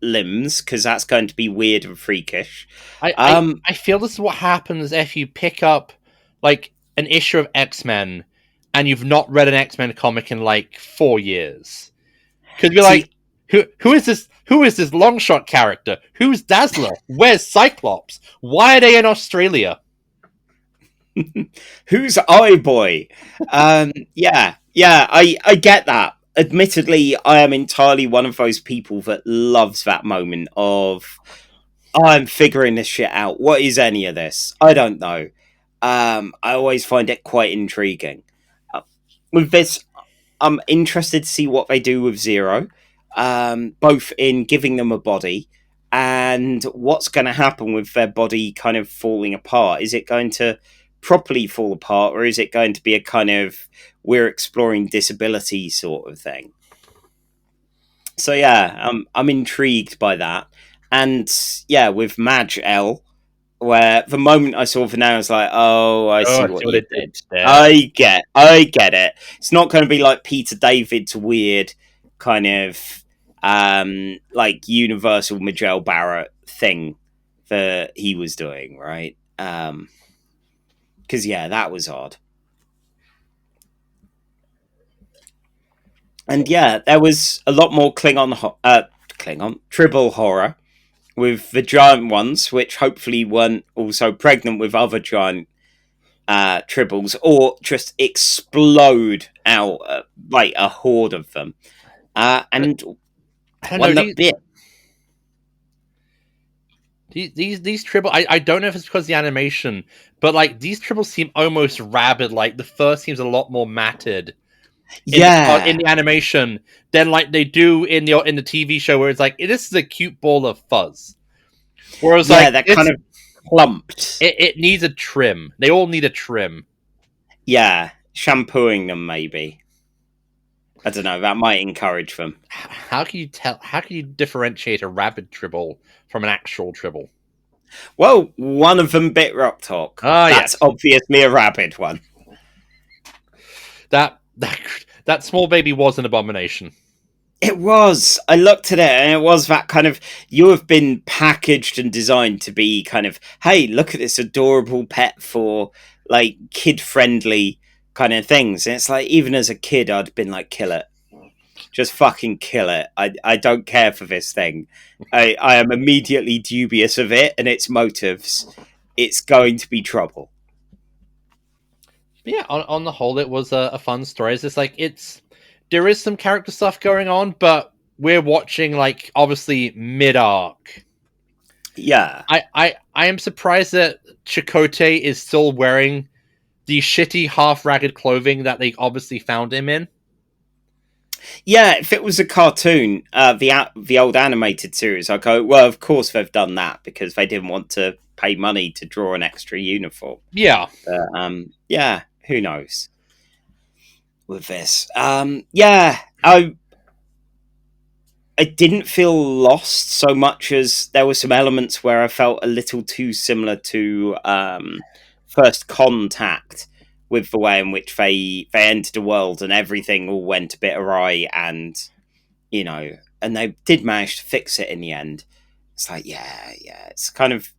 limbs, because that's going to be weird and freakish. I feel this is what happens if you pick up like an issue of X-Men and you've not read an X-Men comic in like 4 years. Because you're like, who is this? Who is this long shot character? Who's Dazzler? Where's Cyclops? Why are they in Australia? Who's Eye Boy? Yeah, I get that. Admittedly, I am entirely one of those people that loves that moment of, I'm figuring this shit out. What is any of this? I don't know. I always find it quite intriguing. With this, I'm interested to see what they do with Zero, both in giving them a body and what's going to happen with their body kind of falling apart. Is it going to properly fall apart, or is it going to be a kind of we're exploring disability sort of thing? So yeah, I'm intrigued by that. And yeah, with Majel, where the moment I saw the name, I was like, oh, I see what you did. there. I get it. It's not going to be like Peter David's weird kind of like universal Majel Barrett thing that he was doing, right? Because yeah, that was odd. And yeah, there was a lot more Tribble horror with the giant ones, which hopefully weren't also pregnant with other giant tribbles, or just explode out like a horde of them. And I don't one know. that bit. These tribbles, I don't know if it's because of the animation, but like these tribbles seem almost rabid. Like the fur seems a lot more matted. In the animation than like they do in the TV show, where it's like this is a cute ball of fuzz. Whereas like that kind of clumped. It needs a trim. They all need a trim. Yeah, shampooing them maybe. I don't know. That might encourage them. How can you tell? How can you differentiate a rabid tribble from an actual tribble? Well, one of them bit Rock Talk. That's obviously a rabid one. That small baby was an abomination. It was. I looked at it, and it was that kind of, you have been packaged and designed to be kind of, hey, look at this adorable pet for like kid-friendly kind of things. And it's like, even as a kid, I'd been like, kill it. Just fucking kill it. I don't care for this thing. I am immediately dubious of it and its motives. It's going to be trouble. Yeah, on the whole, it was a fun story. It's just like there is some character stuff going on, but we're watching like obviously mid arc. Yeah, I am surprised that Chakotay is still wearing the shitty half ragged clothing that they obviously found him in. Yeah, if it was a cartoon, the old animated series, I go, well, of course they've done that because they didn't want to pay money to draw an extra uniform. Yeah, yeah. Who knows with this? Yeah, I didn't feel lost so much as there were some elements where I felt a little too similar to First Contact, with the way in which they entered the world and everything all went a bit awry, and you know, and they did manage to fix it in the end. It's like, yeah, it's kind of,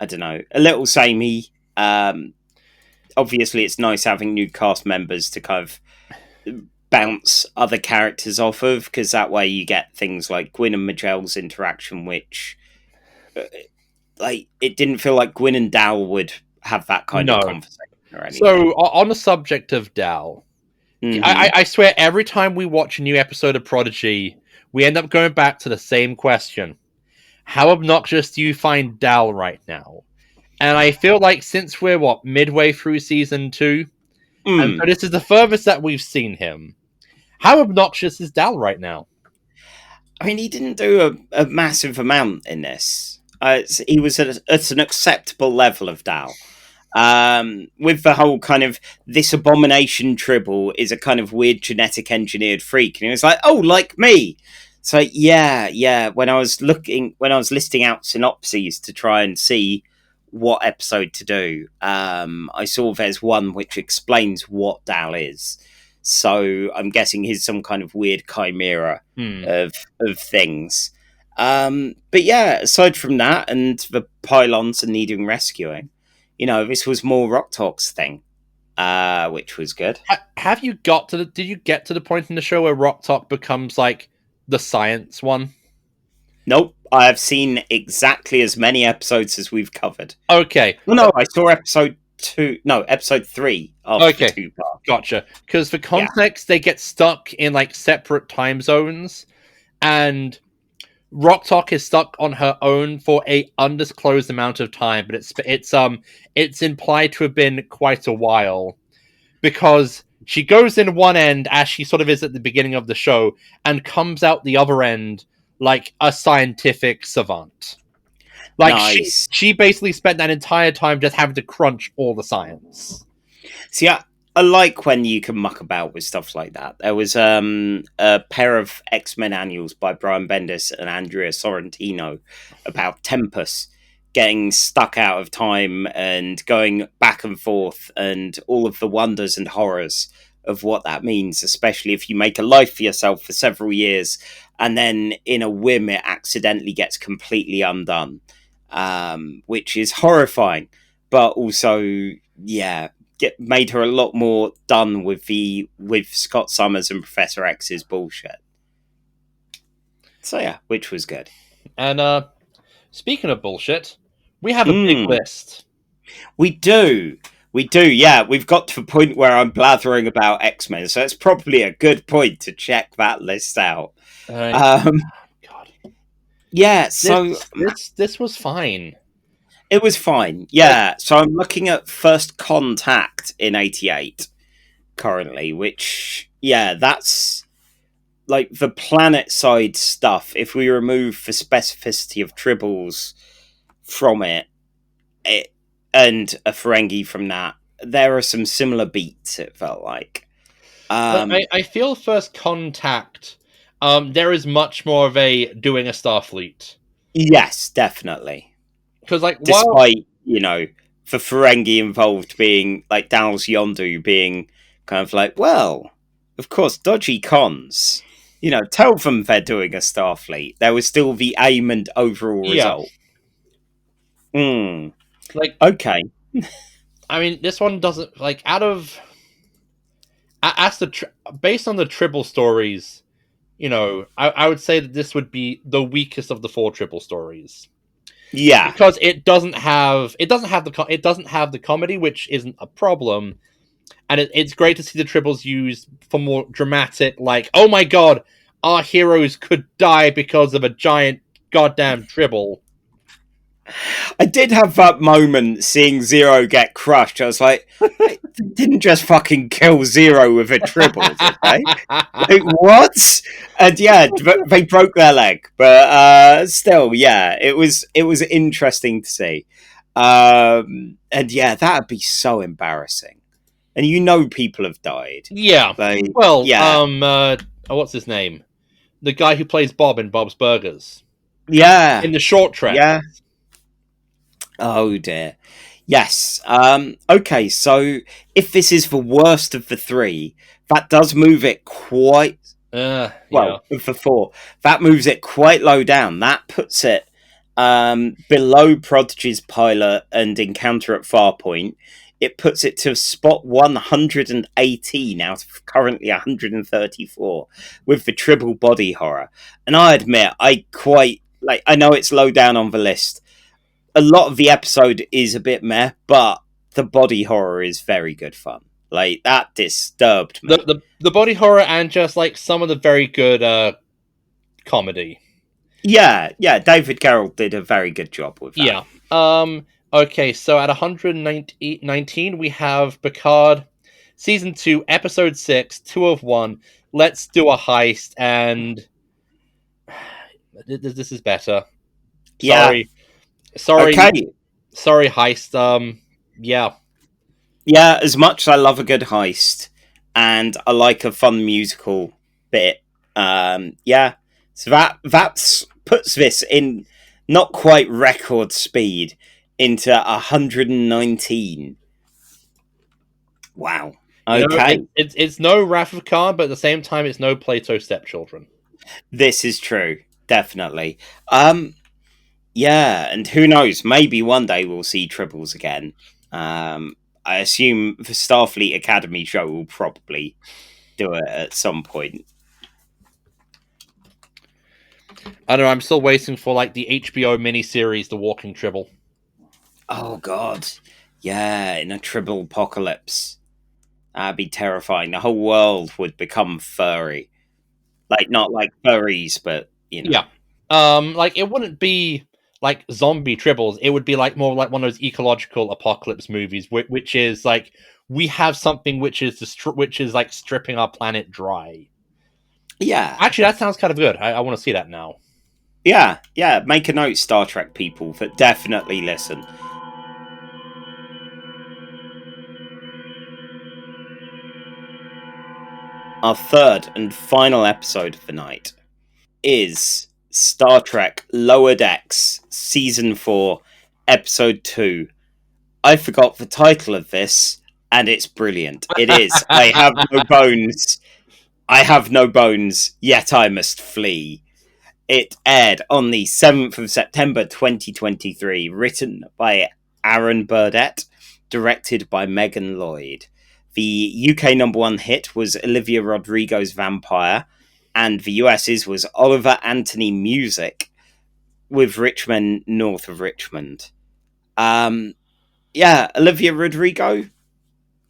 I don't know, a little samey. Obviously, it's nice having new cast members to kind of bounce other characters off of, because that way you get things like Gwyn and Magel's interaction, which, like, it didn't feel like Gwyn and Dal would have that kind of conversation or anything. So, on the subject of Dal, I swear every time we watch a new episode of Prodigy, we end up going back to the same question. How obnoxious do you find Dal right now? And I feel like since we're, midway through season 2, and so this is the furthest that we've seen him, how obnoxious is Dal right now? I mean, he didn't do a massive amount in this. He was at an acceptable level of Dal. With the whole kind of this abomination Tribble is a kind of weird genetic engineered freak, and he was like, "Oh, like me." So yeah. When I was listing out synopses to try and see what episode to do, I saw there's one which explains what Dal is. So I'm guessing he's some kind of weird chimera of things. But yeah, aside from that and the pylons and needing rescuing, this was more Rock Talk's thing, which was good. Have you got to did you get to the point in the show where Rock Talk becomes like the science one? Nope, I have seen exactly as many episodes as we've covered. Okay. Well, no, I saw episode 3 of the 2 part. Gotcha. Because for context, they get stuck in like separate time zones, and Rock Talk is stuck on her own for a undisclosed amount of time, but it's implied to have been quite a while, because she goes in one end as she sort of is at the beginning of the show and comes out the other end like a scientific savant. Like nice. she basically spent that entire time just having to crunch all the science. See, I like when you can muck about with stuff like that. There was a pair of X-Men annuals by Brian Bendis and Andrea Sorrentino about Tempest getting stuck out of time and going back and forth, and all of the wonders and horrors of what that means, especially if you make a life for yourself for several years and then in a whim it accidentally gets completely undone, which is horrifying, but also made her a lot more done with Scott Summers and Professor X's bullshit. So yeah, which was good. And speaking of bullshit, we have a big list. We do, yeah. We've got to the point where I'm blathering about X-Men, so it's probably a good point to check that list out. God. Yeah, so... This was fine. It was fine, yeah. So I'm looking at First Contact in 88 currently, which, yeah, that's like the planet side stuff. If we remove the specificity of tribbles from it and a Ferengi from that, there are some similar beats, it felt like. I feel First Contact, there is much more of a doing a Starfleet. Yes, definitely. Because, like, despite, the Ferengi involved being, like, Dal's Yondu being kind of like, well, of course, dodgy cons. Tell them they're doing a Starfleet. There was still the aim and overall result. Like, okay. I mean, this one doesn't, like, based on the Tribble stories, I would say that this would be the weakest of the 4 Tribble stories. Yeah, because it doesn't have the comedy, which isn't a problem, and it's great to see the Tribbles used for more dramatic, like, oh my god, our heroes could die because of a giant goddamn Tribble. I did have that moment seeing Zero get crushed. I was like, they didn't just fucking kill Zero with a Tribble, did they? Like, what? And yeah, they broke their leg, but still, yeah, it was interesting to see. And yeah, that'd be so embarrassing. And people have died. Yeah. What's his name? The guy who plays Bob in Bob's Burgers. Yeah. In the short trek. Yeah. Oh dear. Yes. Okay, so if this is the worst of the 3, that does move it quite... of the 4. That moves it quite low down. That puts it below Prodigy's pilot and Encounter at Farpoint. It puts it to spot 118 out of currently 134 with the Tribble body horror. And I admit, I know it's low down on the list. A lot of the episode is a bit meh, but the body horror is very good fun. Like, that disturbed me. The body horror and just, like, some of the very good comedy. Yeah, David Carroll did a very good job with that. Yeah. Okay, so at 119, we have Picard, Season 2, Episode 6, 2 of 1, Let's Do a Heist, and... This is better. Yeah. Sorry. Okay. Sorry, Heist. Yeah. Yeah, as much as I love a good heist and I like a fun musical bit, yeah. So that's puts this in not quite record speed into 119. Wow. You know, Okay, it's no Wrath of Khan, but at the same time, it's no Plato stepchildren. this is true. Definitely. Yeah, and who knows? Maybe one day we'll see Tribbles again. I assume the Starfleet Academy show will probably do it at some point. I don't know. I'm still waiting for like the HBO miniseries, The Walking Tribble. Oh god, yeah, in a Tribble apocalypse, that'd be terrifying. The whole world would become furry, like not like furries, but you know. Yeah. Like it wouldn't be like zombie tribbles. It would be like more like one of those ecological apocalypse movies, which is like we have something which is like stripping our planet dry. Yeah, Actually, that sounds kind of good. I want to see that now. yeah. Make a note, Star Trek people, but definitely listen. Our third and final episode of the night is Star Trek Lower Decks Season 4, Episode 2. I forgot the title of this, and it's brilliant. It is I have no bones. I have no bones, yet I must flee. It aired on the 7th of September 2023, written by Aaron Burdett, directed by Megan Lloyd. The UK number one hit was Olivia Rodrigo's Vampire, and the US's was Oliver Anthony Music with Richmond north of Richmond. Yeah, Olivia Rodrigo,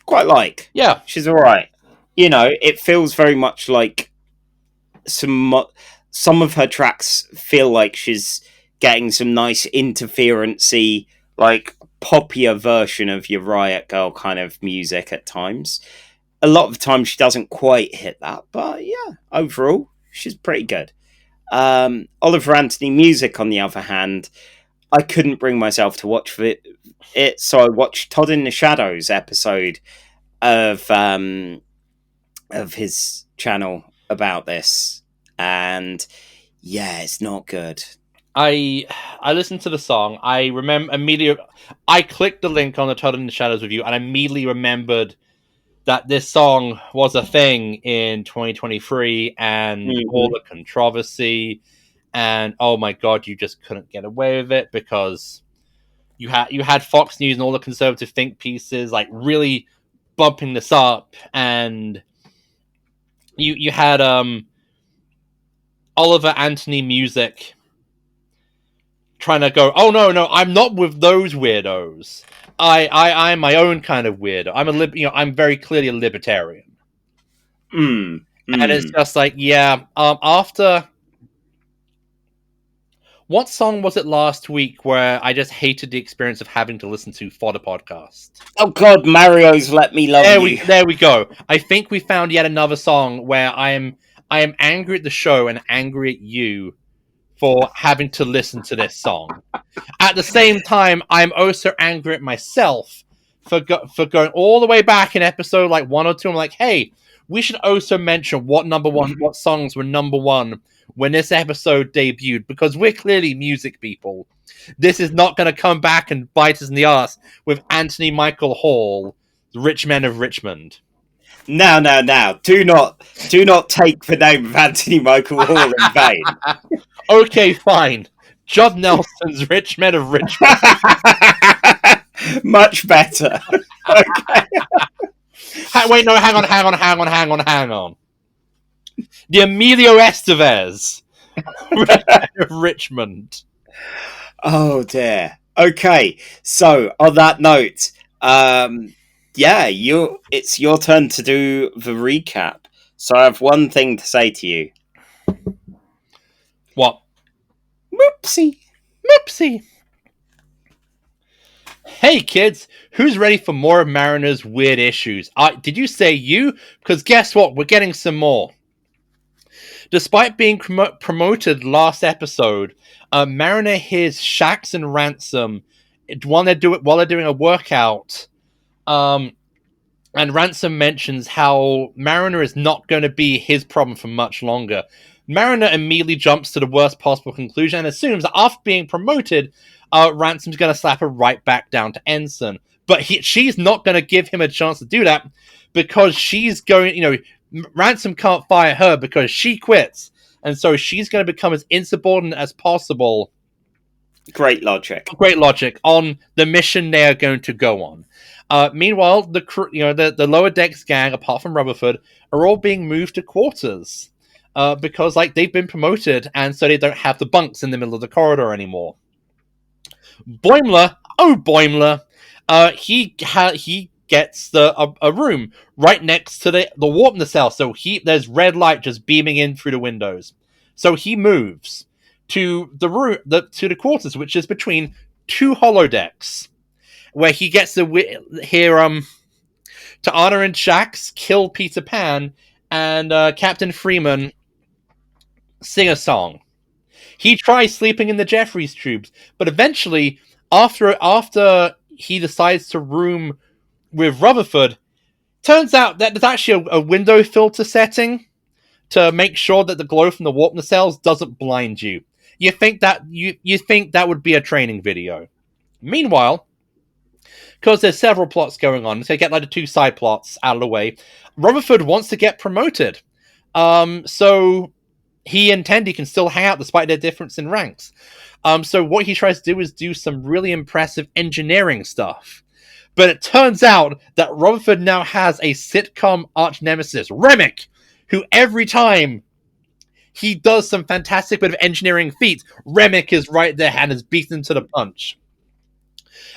quite like. Yeah. She's alright. You know, it feels very much like some of her tracks feel like she's getting some nice interferency, like poppier version of your Riot Girl kind of music at times. A lot of the time she doesn't quite hit that, but yeah, overall, she's pretty good. Oliver Anthony Music, on the other hand, I couldn't bring myself to watch it, so I watched Todd in the Shadows episode of his channel about this, and yeah, it's not good. I listened to the song. I remember immediately. I clicked the link on the Todd in the Shadows review, and I immediately remembered that this song was a thing in 2023, and all the controversy. And oh my god, you just couldn't get away with it because you had Fox News and all the conservative think pieces like really bumping this up, and you had Oliver Anthony Music trying to go, oh no, I'm not with those weirdos. I'm my own kind of weirdo. I'm very clearly a libertarian. And it's just like, yeah, after what song was it last week where I just hated the experience of having to listen to for the podcast? Oh god, Mario's Let Me Love You. There we go. I think we found yet another song where I am angry at the show and angry at you for having to listen to this song. At the same time, I'm also angry at myself for going all the way back in episode like 1 or 2. I'm like, hey, we should also mention what songs were number one when this episode debuted, because we're clearly music people. This is not going to come back and bite us in the ass with Anthony Michael Hall, the Rich Men of Richmond. Now. Do not take the name of Anthony Michael Hall in vain. Okay, fine. Judd Nelson's Rich Men of Richmond. Much better. Okay. Wait, no, hang on. The Emilio Estevez. Richmond. Oh dear. Okay, so on that note, yeah, it's your turn to do the recap. So I have one thing to say to you. What? Moopsy. Hey kids, who's ready for more of Mariner's weird issues? Did you say you? Because guess what? We're getting some more. Despite being promoted last episode, Mariner hears Shax and Ransom while they're doing a workout And Ransom mentions how Mariner is not going to be his problem for much longer. Mariner immediately jumps to the worst possible conclusion and assumes that after being promoted, Ransom's going to slap her right back down to ensign. But she's not going to give him a chance to do that because she's going, Ransom can't fire her because she quits. And so she's going to become as insubordinate as possible. Great logic On the mission they are going to go on. Meanwhile, the lower decks gang, apart from Rutherford, are all being moved to quarters because they've been promoted, and so they don't have the bunks in the middle of the corridor anymore. Boimler, he gets a room right next to the warp nacelle, so there's red light just beaming in through the windows. So he moves to the room, to the quarters, which is between two holodecks, where he gets to hear Anna and Shax kill Peter Pan and Captain Freeman sing a song. He tries sleeping in the Jeffries tubes, but eventually, after he decides to room with Rutherford, turns out that there's actually a window filter setting to make sure that the glow from the warp nacelles doesn't blind you. You think that would be a training video. Meanwhile, because there's several plots going on, so get the two side plots out of the way. Rutherford wants to get promoted, so he and Tendi can still hang out despite their difference in ranks. So what he tries to do is do some really impressive engineering stuff. But it turns out that Rutherford now has a sitcom arch nemesis, Remick, who every time he does some fantastic bit of engineering feats, Remick is right there and is beaten to the punch.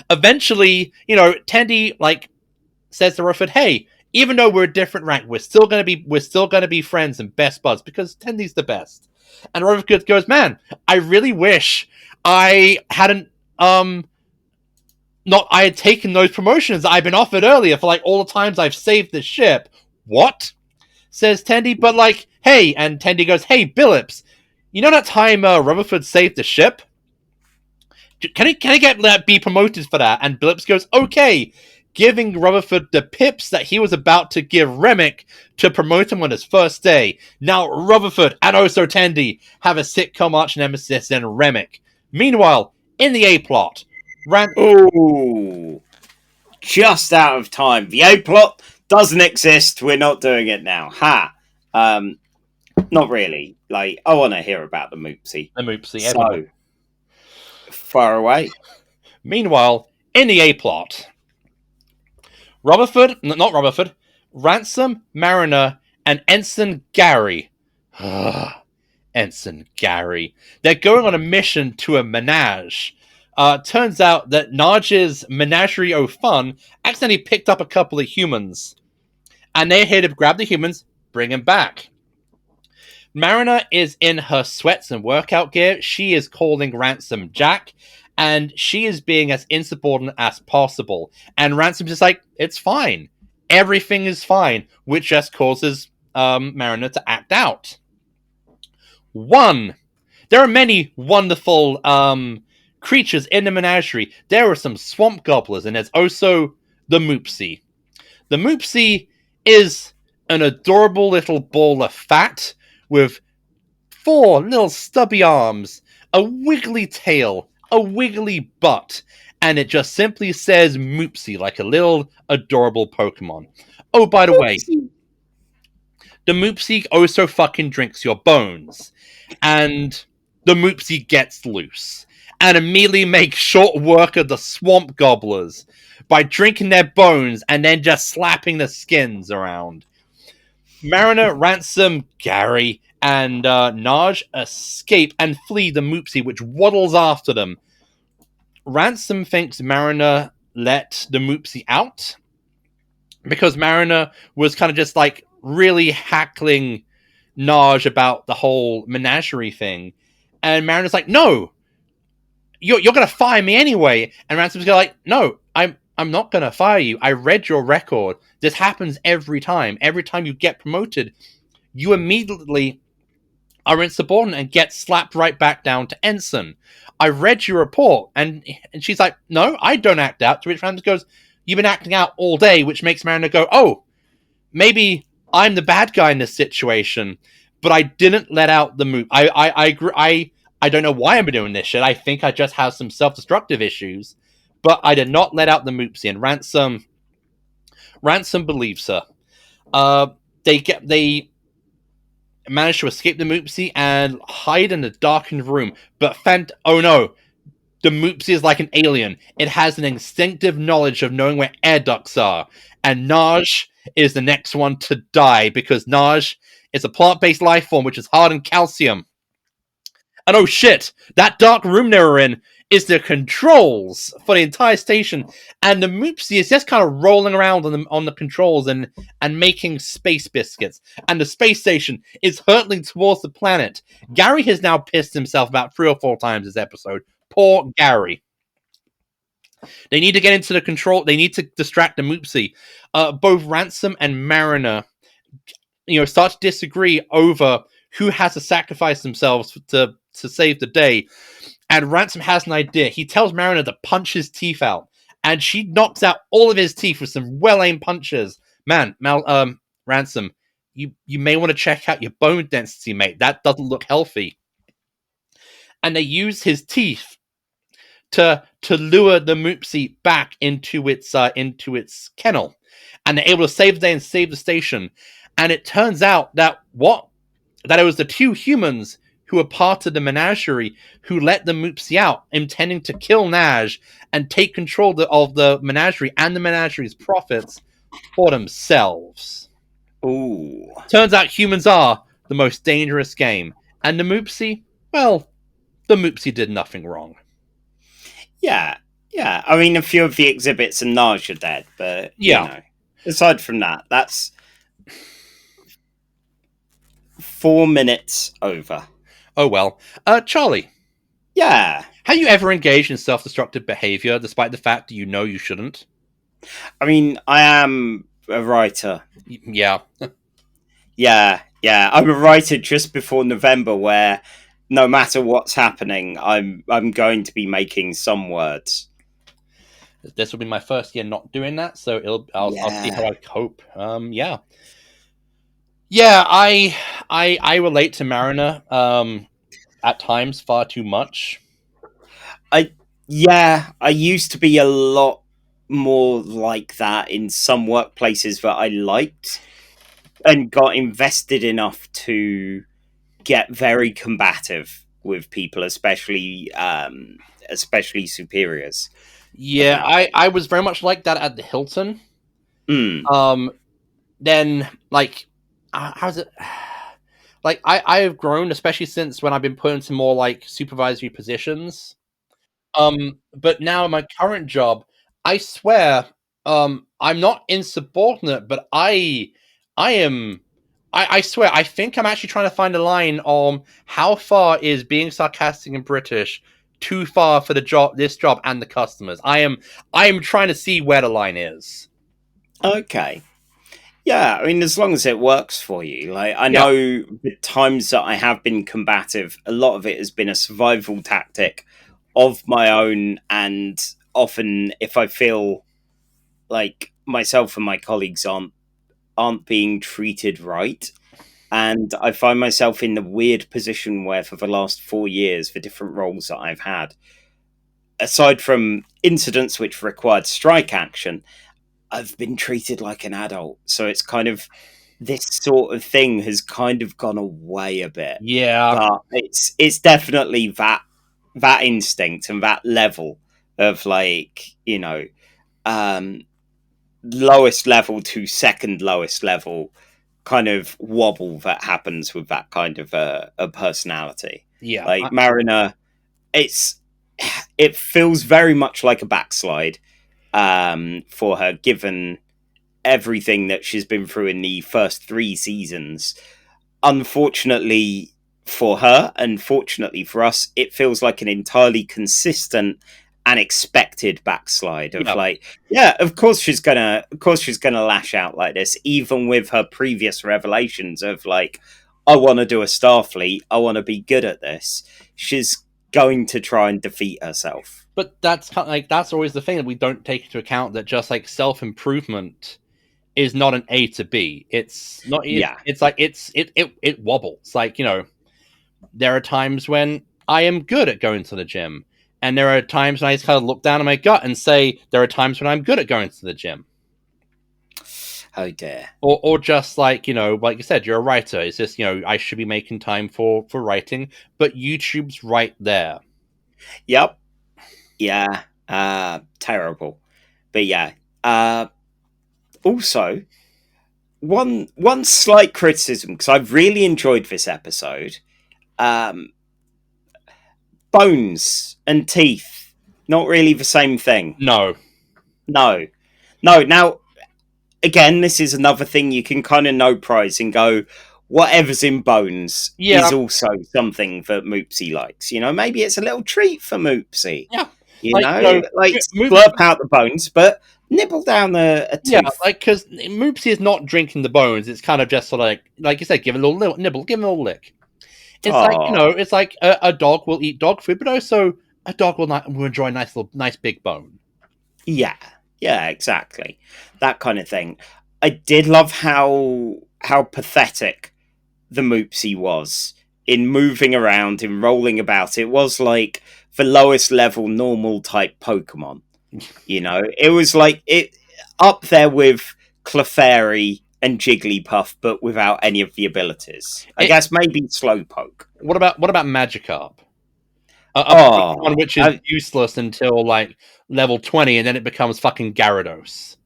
Eventually, Tendi says to Rutherford, "Hey, even though we're a different rank, we're still gonna be friends and best buds because Tendi's the best." And Rutherford goes, "Man, I really wish I hadn't I had taken those promotions that I've been offered earlier for all the times I've saved the ship." "What?" says Tendi, but hey, and Tendi goes, "Hey, Billups, you know that time Rutherford saved the ship? Can he be promoted for that?" And Billups goes, "Okay," giving Rutherford the pips that he was about to give Remick to promote him on his first day. Now Rutherford and also Tendi have a sitcom arch nemesis in Remick. Meanwhile, in the A-plot, Ooh, just out of time. The A-plot doesn't exist. We're not doing it now. Ha! Not really. I want to hear about the Moopsy. So, far away. Meanwhile, in the A-plot, Ransom, Mariner, and Ensign Gary. Ensign Gary. They're going on a mission to a menage. Turns out that Naj's Menagerie au Fun accidentally picked up a couple of humans. And they're here to grab the humans, bring them back. Mariner is in her sweats and workout gear. She is calling Ransom Jack, and she is being as insubordinate as possible. And Ransom's just it's fine. Everything is fine, which just causes Mariner to act out. There are many wonderful creatures in the menagerie. There are some swamp gobblers, and there's also the Moopsy. The Moopsy is an adorable little ball of fat with 4 little stubby arms, a wiggly tail, a wiggly butt, and it just simply says Moopsy like a little adorable Pokemon. Oh, by the way, the Moopsy also fucking drinks your bones. And the Moopsy gets loose and immediately makes short work of the swamp gobblers by drinking their bones and then just slapping the skins around. Mariner, Ransom, Gary, and Naj escape and flee the Moopsy, which waddles after them. Ransom thinks Mariner let the Moopsy out because Mariner was kind of just really hackling Naj about the whole menagerie thing. And Mariner's no, you're going to fire me anyway. And Ransom's no, I'm not going to fire you. I read your record. This happens every time. Every time you get promoted, you immediately are insubordinate and get slapped right back down to ensign. I read your report. And she's no, I don't act out. To which Ransom goes, you've been acting out all day, which makes Mariner go, oh, maybe I'm the bad guy in this situation, but I didn't let out the Moop. I don't know why I'm doing this shit. I think I just have some self-destructive issues, but I did not let out the Moopsy, and Ransom believes her. They manage to escape the Moopsy and hide in a darkened room, but oh no, the Moopsy is like an alien. It has an instinctive knowledge of knowing where air ducts are, and Naj is the next one to die because Naj is a plant-based life form which is hard in calcium. And oh shit, that dark room they were in is the controls for the entire station, and the Moopsy is just kind of rolling around on the controls and making space biscuits, and the space station is hurtling towards the planet. Gary has now pissed himself about 3 or 4 times this episode. Poor Gary. They need to get into the control. They need to distract the Moopsy. Both Ransom and Mariner, start to disagree over who has to sacrifice themselves to save the day. And Ransom has an idea. He tells Mariner to punch his teeth out, and she knocks out all of his teeth with some well-aimed punches. Man, Ransom, you may want to check out your bone density, mate. That doesn't look healthy. And they use his teeth to lure the Moopsy back into its kennel, and they're able to save the day and save the station. And it turns out that it was the 2 humans who were part of the menagerie who let the Moopsy out, intending to kill Naj and take control of the menagerie and the menagerie's profits for themselves. Ooh. Turns out humans are the most dangerous game, and the Moopsy, well, the Moopsy did nothing wrong. Yeah. I mean, a few of the exhibits and Naj are dead, but aside from that, that's 4 minutes over. Oh well. Charlie. Yeah. Have you ever engaged in self-destructive behavior despite the fact that you know you shouldn't? I mean, I am a writer. Yeah. Yeah. I'm a writer just before November, where no matter what's happening, I'm going to be making some words. This will be my first year not doing that, so I'll see how I cope. Yeah, I relate to Mariner at times far too much. I used to be a lot more like that in some workplaces that I liked and got invested enough to get very combative with people, especially superiors. Yeah, I was very much like that at the Hilton. Then how's it? Like I have grown, especially since when I've been put into more like supervisory positions. But now in my current job, I swear, I'm not insubordinate, but I am. I swear, I think I'm actually trying to find a line on how far is being sarcastic and British too far for this job and the customers. I am trying to see where the line is. Okay. Yeah, I mean, as long as it works for you. Like, I know the times that I have been combative, a lot of it has been a survival tactic of my own, and often if I feel like myself and my colleagues aren't being treated right, and I find myself in the weird position where for the last 4 years, the different roles that I've had, aside from incidents which required strike action, I've been treated like an adult. So it's kind of, this sort of thing has kind of gone away a bit. Yeah. But it's definitely that instinct and that level of lowest level to second lowest level kind of wobble that happens with that kind of a personality. Yeah. Like Mariner, it feels very much like a backslide for her, given everything that she's been through in the first 3 seasons. Unfortunately for her, and fortunately for us, it feels like an entirely consistent and expected backslide of of course she's gonna lash out like this, even with her previous revelations of like, I want to do a Starfleet, I want to be good at this. She's going to try and defeat herself. But that's kind of like that's always the thing that we don't take into account, that just like self-improvement is not an A to B. It's not. It's like it wobbles. Like, there are times when I am good at going to the gym, and there are times when I just kind of look down at my gut and say there are times when I'm good at going to the gym. Oh dear. Or just like, like you said, you're a writer. It's just, I should be making time for writing, but YouTube's right there. Yep. Yeah. Terrible. But yeah. Also, one slight criticism, because I've really enjoyed this episode. Bones and teeth, not really the same thing. No. Now, again, this is another thing you can kind of no prize and go, whatever's in Bones is also something that Moopsy likes. Maybe it's a little treat for Moopsy. Yeah. Slurp out the bones, but nibble down a tooth. Yeah, because Moopsy is not drinking the bones. It's kind of just sort of like you said, give it a little nibble, give it a little lick. It's it's like a dog will eat dog food, but also a dog will enjoy a nice big bone. Yeah, exactly. That kind of thing. I did love how pathetic the Moopsy was in moving around, in rolling about. It was like the lowest level normal type Pokemon. It was like it up there with Clefairy and Jigglypuff, but without any of the abilities. I guess maybe Slowpoke. What about Magikarp? One which is useless until like level 20, and then it becomes fucking Gyarados.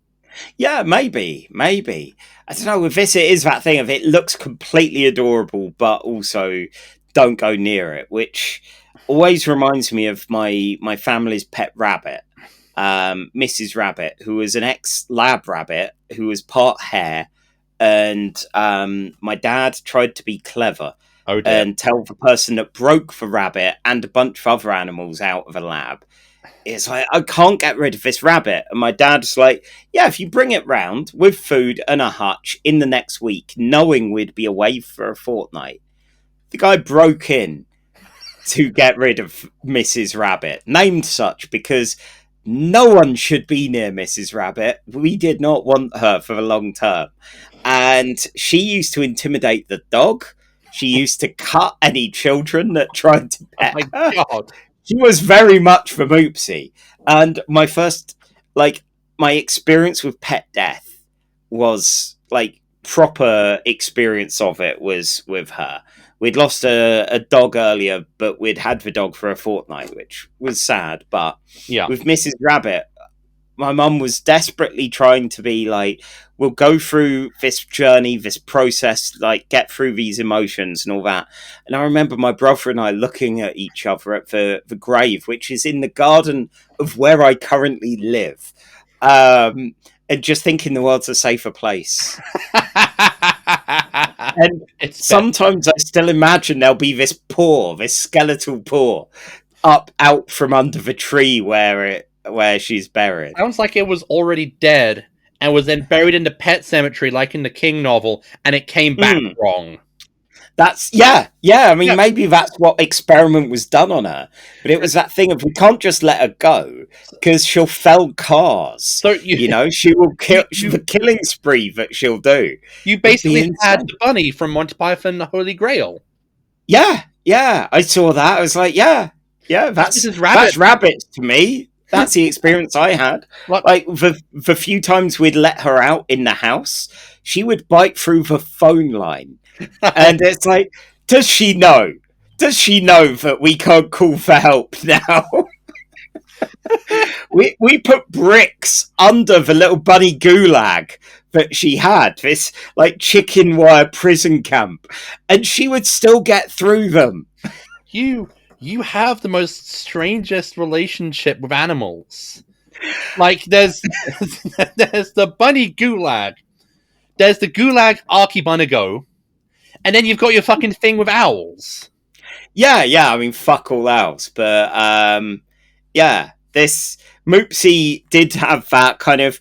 Yeah, maybe. I don't know. With this, it is that thing of it looks completely adorable, but also don't go near it, which always reminds me of my family's pet rabbit, Mrs. Rabbit, who was an ex-lab rabbit who was part hare, and my dad tried to be clever and tell the person that broke the rabbit and a bunch of other animals out of a lab, it's like, I can't get rid of this rabbit. And my dad's like, yeah, if you bring it round with food and a hutch in the next week, knowing we'd be away for a fortnight. The guy broke in to get rid of Mrs. Rabbit, named such because no one should be near Mrs. Rabbit. We did not want her for the long term. And she used to intimidate the dog. She used to cut any children that tried to pet her. Oh my God. She was very much for Moopsy. And my first, my experience with pet death was, proper experience of it was with her. We'd lost a dog earlier, but we'd had the dog for a fortnight, which was sad. But with Mrs. Rabbit, my mum was desperately trying to be like, we'll go through this journey, this process, get through these emotions and all that. And I remember my brother and I looking at each other at the grave, which is in the garden of where I currently live, and just thinking the world's a safer place. And sometimes I still imagine there'll be this skeletal paw out from under the tree where she's buried. Sounds like it was already dead and was then buried in the pet cemetery, like in the King novel, and it came back wrong. That's I mean, maybe that's what experiment was done on her, but it was that thing of we can't just let her go because she'll fell cars. So she will kill the killing spree that she'll do. You basically had the bunny from Monty Python, the Holy Grail. Yeah, I saw that. I was like, yeah, that's rabbits to me. That's the experience I had. The few times we'd let her out in the house, she would bite through the phone line. And it's like, does she know? Does she know that we can't call for help now? we put bricks under the little bunny gulag that she had, this chicken wire prison camp, and she would still get through them. You have the most strangest relationship with animals. There's the bunny gulag, there's the gulag archibunigo, and then you've got your fucking thing with owls. Yeah, I mean, fuck all owls, but this Moopsy did have that kind of,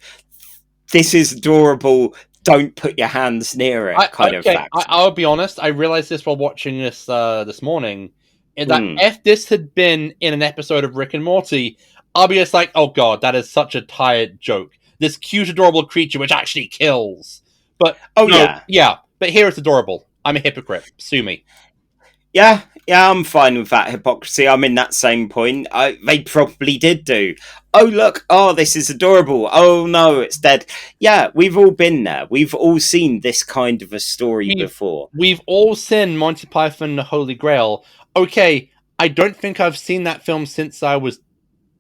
this is adorable, don't put your hands near it kind of fact. I'll be honest, I realized this while watching this this morning. That if this had been in an episode of Rick and Morty, I'll be just like, oh god, that is such a tired joke. This cute, adorable creature which actually kills. But but here it's adorable. I'm a hypocrite. Sue me. Yeah, I'm fine with that hypocrisy. I'm in that same point. They probably did do. Oh, look. Oh, this is adorable. Oh, no, it's dead. Yeah, we've all been there. We've all seen this kind of a story before. We've all seen Monty Python and the Holy Grail. Okay, I don't think I've seen that film since I was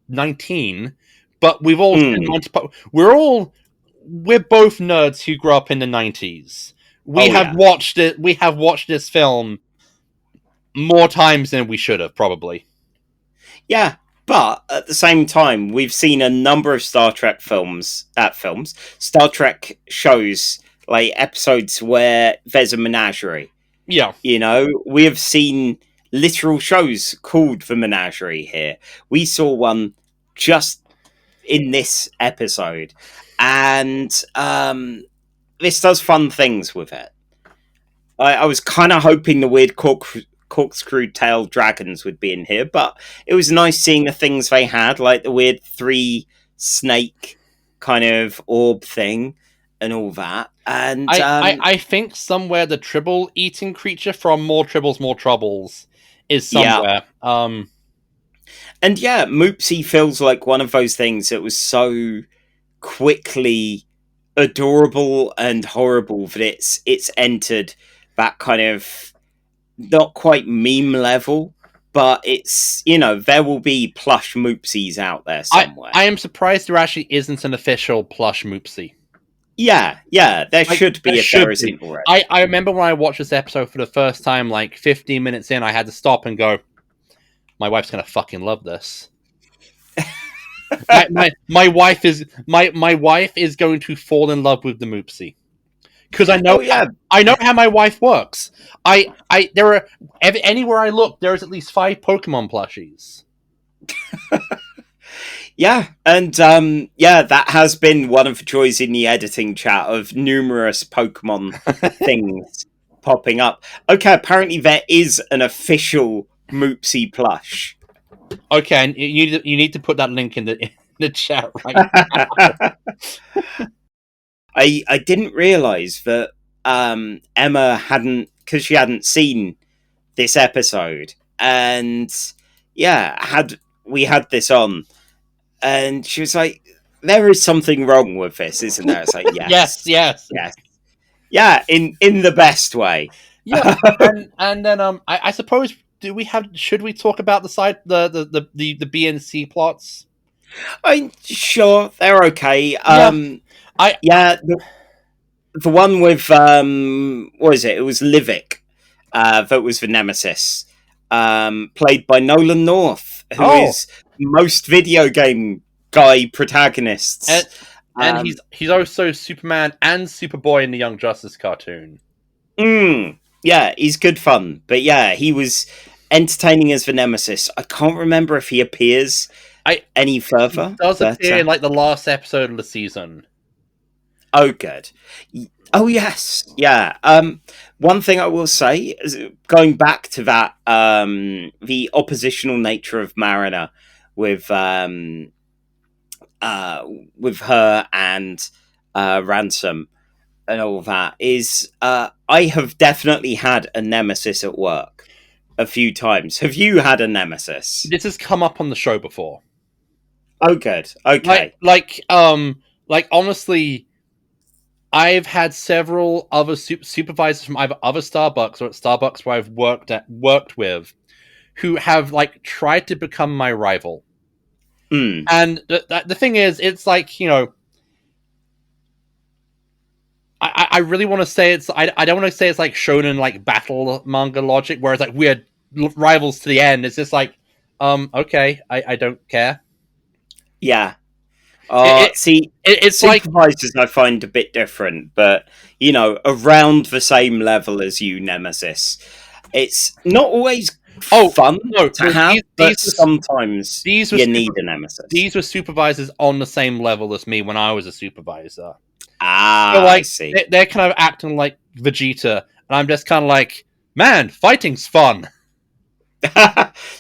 19, but we've all seen Monty Python. We're both nerds who grew up in the 90s. We have watched it. We have watched this film more times than we should have, probably. Yeah, but at the same time, we've seen a number of Star Trek Star Trek shows, like episodes where there's a menagerie. Yeah. You know, we have seen literal shows called The Menagerie here. We saw one just in this episode, and this does fun things with it. I was kind of hoping the weird corkscrew-tailed dragons would be in here, but it was nice seeing the things they had, like the weird 3-snake kind of orb thing and all that. And I think somewhere the tribble eating creature from More Tribbles, More Troubles is somewhere. Yeah. And yeah, Moopsy feels like one of those things that was so quickly adorable and horrible that it's entered that kind of not quite meme level, but it's, you know, there will be plush Moopsies out there somewhere. I am surprised there actually isn't an official plush Moopsy. Yeah, there should be if there isn't already. I remember when I watched this episode for the first time, like 15 minutes in, I had to stop and go, my wife's gonna fucking love this. my wife is going to fall in love with the Moopsy. Because I know how my wife works. Anywhere I look, there's at least 5 Pokemon plushies. Yeah, and that has been one of the joys in the editing chat of numerous Pokemon things popping up. Okay, apparently there is an official Moopsy plush. Okay, and you need to put that link in the chat right now. I didn't realise that Emma hadn't, because she hadn't seen this episode, and we had this on, and she was like, there is something wrong with this, isn't there? It's like, yes. yes. Yeah, in the best way. Yeah, and then I suppose should we talk about the B and C plots? I'm sure they're okay. The one with what is it? It was Livik. That was the nemesis, played by Nolan North, who is most video game guy protagonists. And he's also Superman and Superboy in the Young Justice cartoon. Yeah, he's good fun. But yeah, he was entertaining as the nemesis. I can't remember if he appears any further. He does appear in like the last episode of the season. Oh, good. Oh, yes. Yeah. One thing I will say is, going back to that, the oppositional nature of Mariner with her and Ransom and all that is, I have definitely had a nemesis at work a few times. Have you had a nemesis? This has come up on the show before. Oh, good. Okay. Like honestly, I've had several other supervisors from either other Starbucks or at Starbucks where I've worked with, who have like tried to become my rival. And the thing is, it's like, you know, I really want to say it's I don't want to say it's like shonen like battle manga logic where it's like we're rivals to the end. It's just like okay, I don't care. Yeah. It's supervisors I find a bit different, but you know, around the same level as you, Nemesis. It's not always fun to have, but sometimes you need a nemesis. These were supervisors on the same level as me when I was a supervisor. So, like, I see. They're kind of acting like Vegeta, and I'm just kind of like, man, fighting's fun.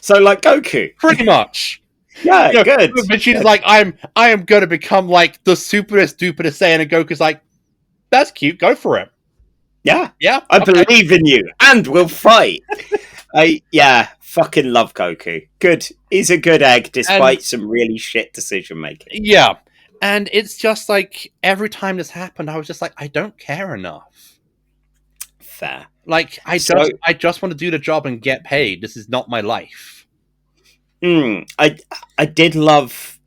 So, like Goku. Pretty much. Yeah, You know, good. Vegeta's like, I am going to become like the superest duperest Saiyan, and Goku's like, that's cute, go for it. Yeah, Yeah, I okay. believe in you, and we'll fight. Fucking love Goku. Good, he's a good egg, despite some really shit decision making. Yeah, and it's just like every time this happened, I was just like, I don't care enough. Fair. Like, I just want to do the job and get paid. This is not my life. I did love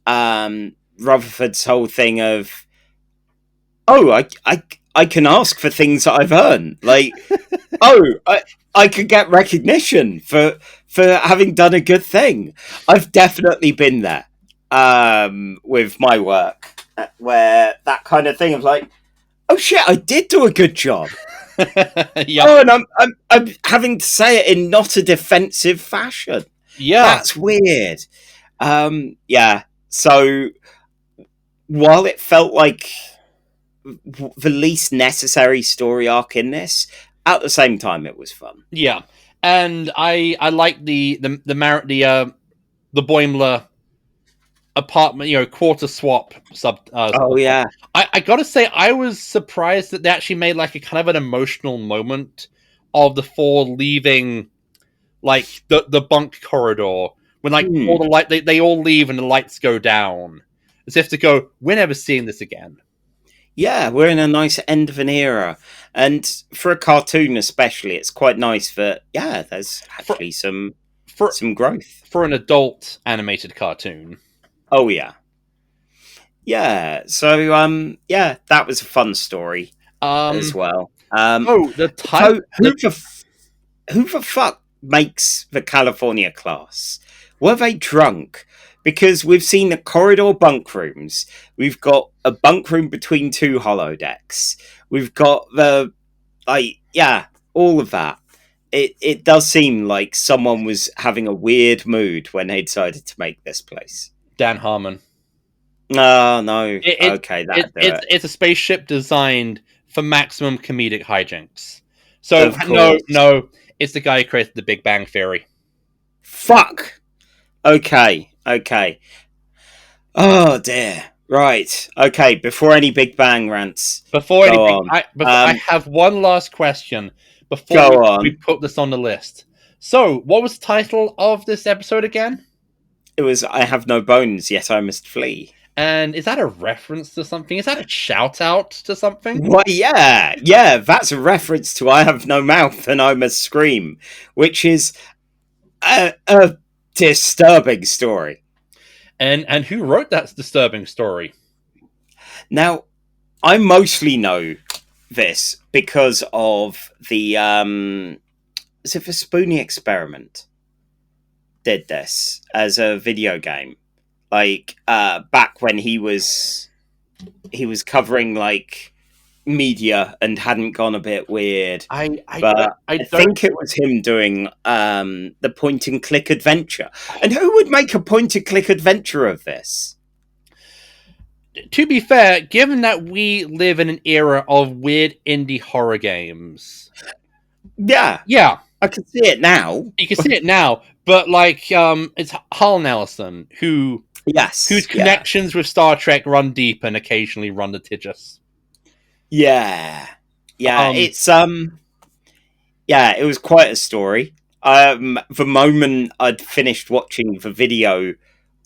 Rutherford's whole thing of, I can ask for things that I've earned. Like, I could get recognition for having done a good thing. I've definitely been there with my work, where that kind of thing of like, oh shit, I did do a good job. Yep. Oh, and I'm having to say it in not a defensive fashion. Yeah, That's weird. Yeah. So while it felt like the least necessary story arc in this, at the same time it was fun. yeah, and I like the Boimler apartment, quarter swap sub. Oh yeah, I gotta say, I was surprised that they actually made like a kind of an emotional moment of the four leaving, like the bunk corridor when like all the light they all leave and the lights go down, as if to go, we're never seeing this again. Yeah, we're in a nice end of an era, and for a cartoon especially, it's quite nice that there's actually some growth for an adult animated cartoon. Oh yeah. So that was a fun story as well. The type. Who the fuck makes the California class? Were they drunk? Because we've seen the corridor bunk rooms. We've got a bunk room between two holodecks. We've got all of that. It does seem like someone was having a weird mood when they decided to make this place. Dan Harmon. Oh, no. It's a spaceship designed for maximum comedic hijinks. So, no, it's the guy who created the Big Bang Theory. Fuck! Okay. Oh, dear. Right. Okay, before any Big Bang rants. I have one last question before we put this on the list. So, what was the title of this episode again? It was I Have No Bones, Yet I Must Flee. And is that a reference to something? Is that a shout out to something? Well, yeah, that's a reference to I Have No Mouth and I Must Scream, which is a disturbing story. And who wrote that disturbing story? Now, I mostly know this because of the is it the Spoony Experiment did this as a video game, like back when he was covering like media and hadn't gone a bit weird. I think it was him doing the point and click adventure. And who would make a point and click adventure of this? To be fair, given that we live in an era of weird indie horror games. Yeah. I can see it now. You can see it now, but like it's Harl Nelson whose connections with Star Trek run deep and occasionally run litigious. Yeah. It's it was quite a story. The moment I'd finished watching the video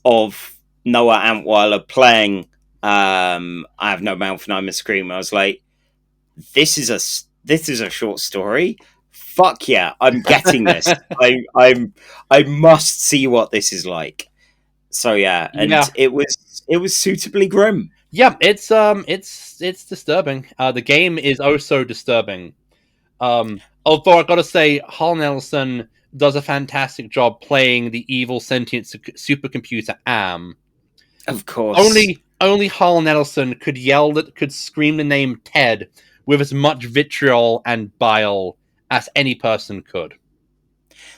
of Noah Antweiler playing I Have No Mouth and I Must Scream, I was like, this is a short story. Fuck yeah, I'm getting this. I must see what this is like. So it was suitably grim. Yeah, it's disturbing. The game is oh so disturbing. Although I gotta say, Harl Nelson does a fantastic job playing the evil sentient supercomputer Am. Of course, only Harl Nelson could scream the name Ted with as much vitriol and bile as any person could.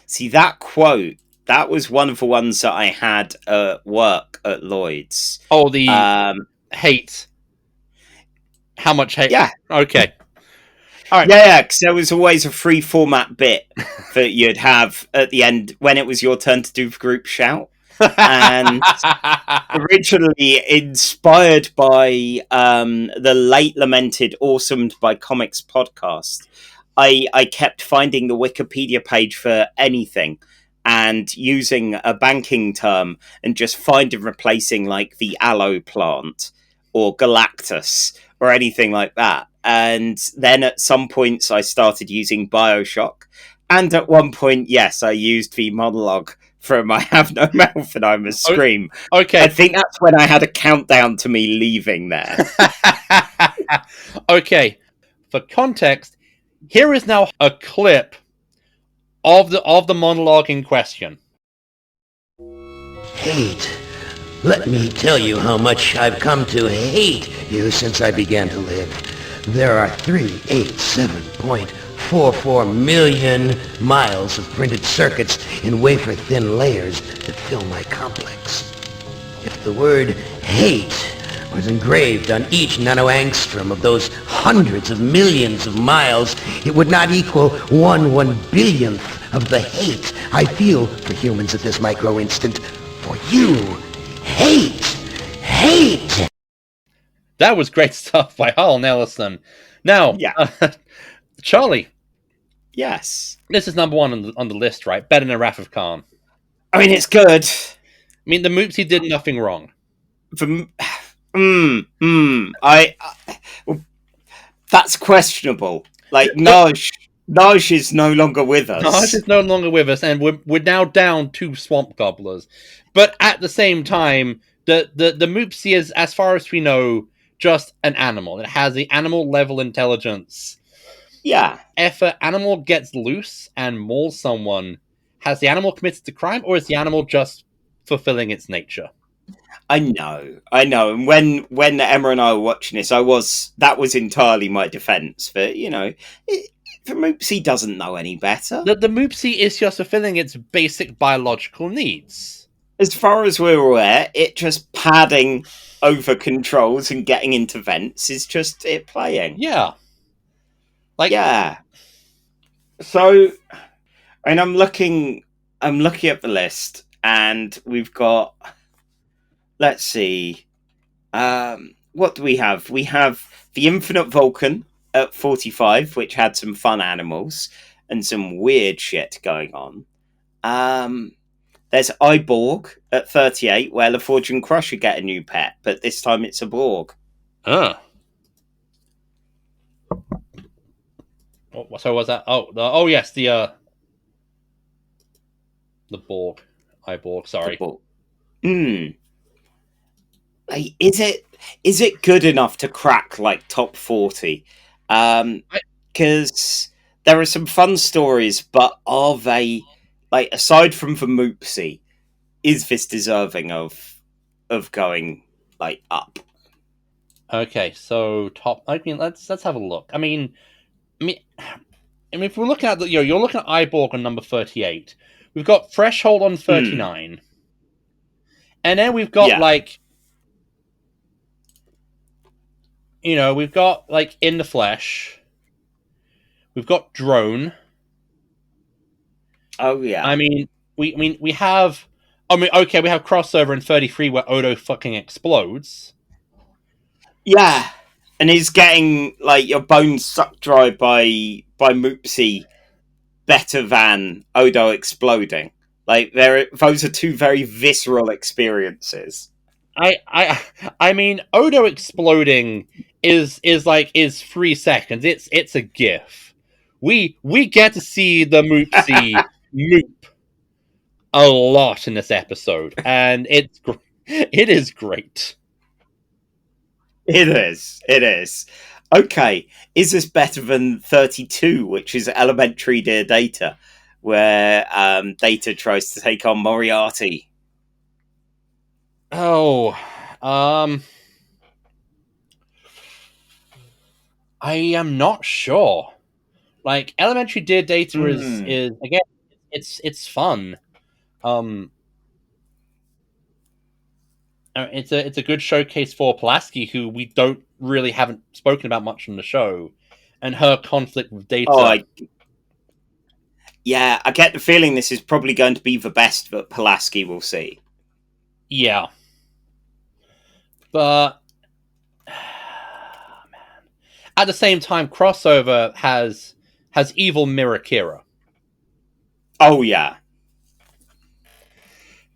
See, that quote, that was one of the ones that I had at work at Lloyd's. Oh, the hate. How much hate? Yeah. Okay. All right. Yeah, because there was always a free format bit that you'd have at the end when it was your turn to do the group shout. And originally inspired by the late lamented Awesomed by Comics podcast, I kept finding the Wikipedia page for anything and using a banking term and just finding replacing like the aloe plant or Galactus or anything like that. And then at some points I started using Bioshock. And at one point, yes, I used the monologue from I Have No Mouth and I Must Scream. Okay. I think that's when I had a countdown to me leaving there. Okay. For context, here is now a clip of the monologue in question. Hate. Let me tell you how much I've come to hate you since I began to live. There are 387.44 million miles of printed circuits in wafer-thin layers that fill my complex. If the word hate was engraved on each nanoangstrom of those hundreds of millions of miles, it would not equal 1/1 billionth of the hate I feel for humans at this micro-instant. For you, hate! Hate! That was great stuff by Hal Nelson. Now, Charlie. Yes. This is number one on the list, right? Better than Wrath of Khan. I mean, it's good. I mean, the Moopsy did nothing wrong. That's questionable. Like, Naj is no longer with us. Naj is no longer with us, and we're now down 2 swamp gobblers. But at the same time, the Moopsy is, as far as we know, just an animal. It has the animal level intelligence. Yeah. If an animal gets loose and mauls someone, has the animal committed the crime, or is the animal just fulfilling its nature? I know. And when Emma and I were watching this, that was entirely my defense. But, the Moopsy doesn't know any better. The Moopsy is just fulfilling its basic biological needs. As far as we're aware, it just padding over controls and getting into vents is just it playing. Yeah. Yeah. So, and I'm looking at the list, and we've got, let's see, what do we have? We have the Infinite Vulcan at 45, which had some fun animals and some weird shit going on. There's Iborg at 38, where LaForge and Crusher get a new pet, but this time it's a Borg. So was that? Yes, the Borg, Iborg. Sorry. Like, is it good enough to crack like top 40? Because there are some fun stories, but are they, like, aside from the Moopsy, is this deserving of going like up? Okay, so top. I mean, let's have a look. I mean, if we're looking at you're looking at Iborg on number 38. We've got Threshold on 39, and then we've got we've got like In the Flesh. We've got Drone. Oh yeah. I mean, we have. we have Crossover in 33 where Odo fucking explodes. Yeah, and he's getting like your bones sucked dry by Moopsy better than Odo exploding. Like, those are two very visceral experiences. I mean, Odo exploding is 3 seconds. It's a gif. We get to see the Moopsy moop a lot in this episode, and it is great. It is. Okay, is this better than 32, which is Elementary Dear Data, where Data tries to take on Moriarty? I am not sure. Like, Elementary Dear Data is again, it's fun. It's a good showcase for Pulaski, who we haven't spoken about much on the show, and her conflict with Data. I get the feeling this is probably going to be the best that Pulaski will see. Yeah. But at the same time, Crossover has evil Mirror Kira. Oh yeah,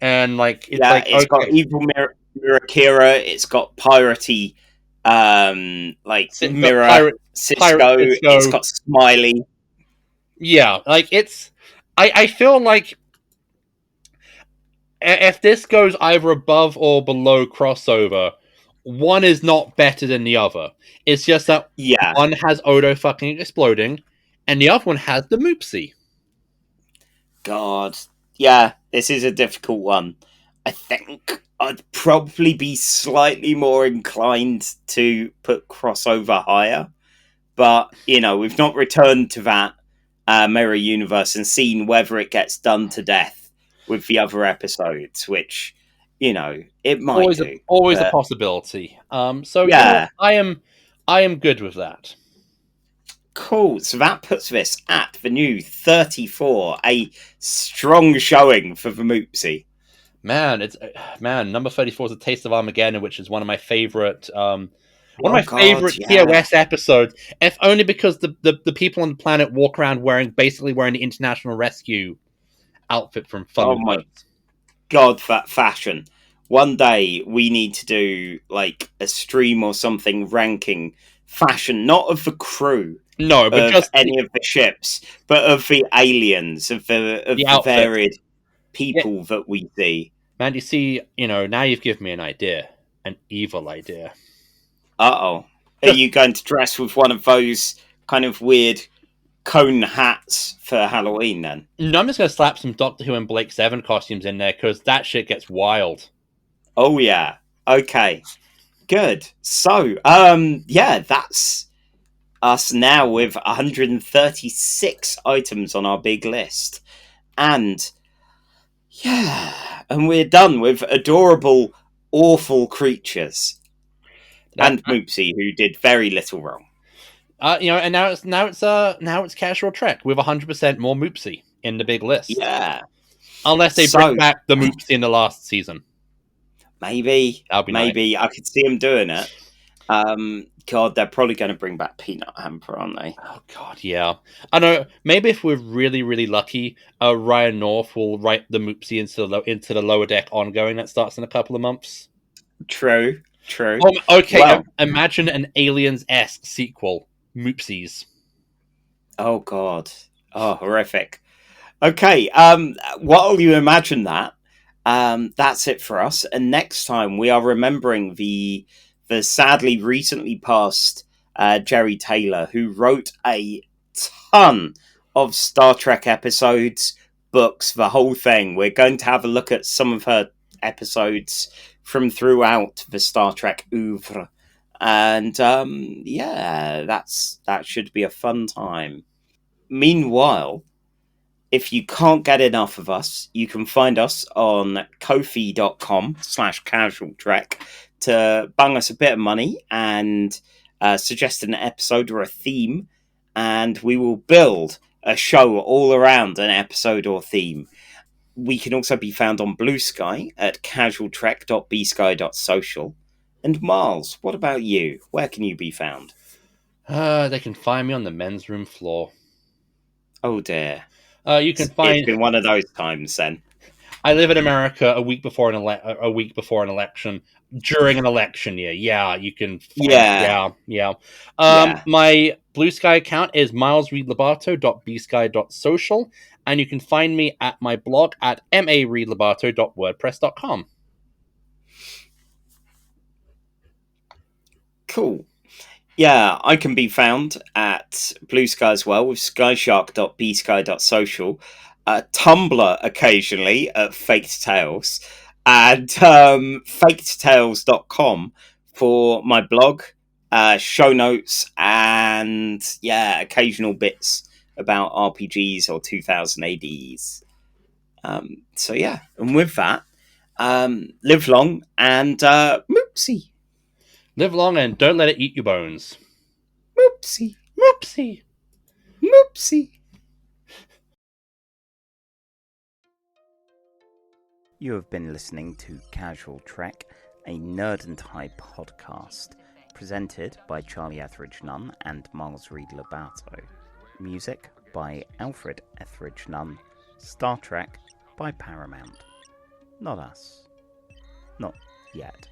And like it's yeah. like It's got okay, evil Mirror Kira. It's got piratey, like got Mirror Pirate Cisco. It's Cisco. got Smiley. Yeah, like it's I feel like if this goes either above or below Crossover, one is not better than the other. It's just that Yeah. one has Odo fucking exploding, and the other one has the Moopsy. God. Yeah, this is a difficult one. I think I'd probably be slightly more inclined to put Crossover higher. But, we've not returned to that Mirror Universe and seen whether it gets done to death with the other episodes, which, it might do. Always a But, possibility. So yeah. I am good with that. Cool. So that puts this at the new 34, a strong showing for the Moopsy. Man, number 34 is a Taste of Armageddon, which is one of my favorite favorite TOS episodes, if only because the people on the planet walk around basically wearing the International Rescue outfit from Thunderbirds. Oh my God, that fashion. One day we need to do like a stream or something ranking fashion, not of the crew, no, but of just any of the ships, but of the aliens, of the varied people that we see. Man, you see, now you've given me an idea, an evil idea. Uh-oh. Are you going to dress with one of those kind of weird cone hats for Halloween then? No, I'm just going to slap some Doctor Who and Blake Seven costumes in there because that shit gets wild. Oh yeah. Okay. Good. So, that's us now with 136 items on our big list. And we're done with adorable, awful creatures. And Moopsy, who did very little wrong. And now it's Casual Trek with 100% more Moopsy in the big list. Yeah. Unless they bring back the Moopsy in the last season. Maybe. Nice. I could see them doing it. God, they're probably going to bring back Peanut Hamper, aren't they? Oh God, yeah. I know. Maybe if we're really, really lucky, Ryan North will write the Moopsy into the lower deck ongoing that starts in a couple of months. True. Okay. Well, imagine an Aliens-esque sequel, Moopsies. Oh God. Oh, horrific. Okay. While you imagine that, that's it for us. And next time we are remembering the sadly recently passed Jerry Taylor, who wrote a ton of Star Trek episodes, books, the whole thing. We're going to have a look at some of her episodes from throughout the Star Trek oeuvre. And that should be a fun time. Meanwhile, if you can't get enough of us, you can find us on kofi.com/casualtrek to bung us a bit of money and suggest an episode or a theme, and we will build a show all around an episode or theme. We can also be found on Blue Sky at casualtrek.bsky.social. And Miles, what about you? Where can you be found? They can find me on the men's room floor. Oh dear. You can find. It's been one of those times then. I live in America a week before an election, during an election year. Yeah, you can. Yeah. My Blue Sky account is milesreedlabato.bsky.social, and you can find me at my blog at mareedlabato.wordpress.com. Cool. Yeah, I can be found at Blue Sky as well with skyshark.bsky.social, Tumblr occasionally at Faked Tales, and fakedtales.com for my blog, show notes, and occasional bits about RPGs or 2000 ADs. And with that, live long and Moopsy. Live long and don't let it eat your bones. Moopsy. Moopsy. Moopsy. You have been listening to Casual Trek, a Nerd and High podcast, presented by Charlie Etheridge Nunn and Miles Reed Lobato. Music by Alfred Etheridge Nunn. Star Trek by Paramount. Not us. Not yet.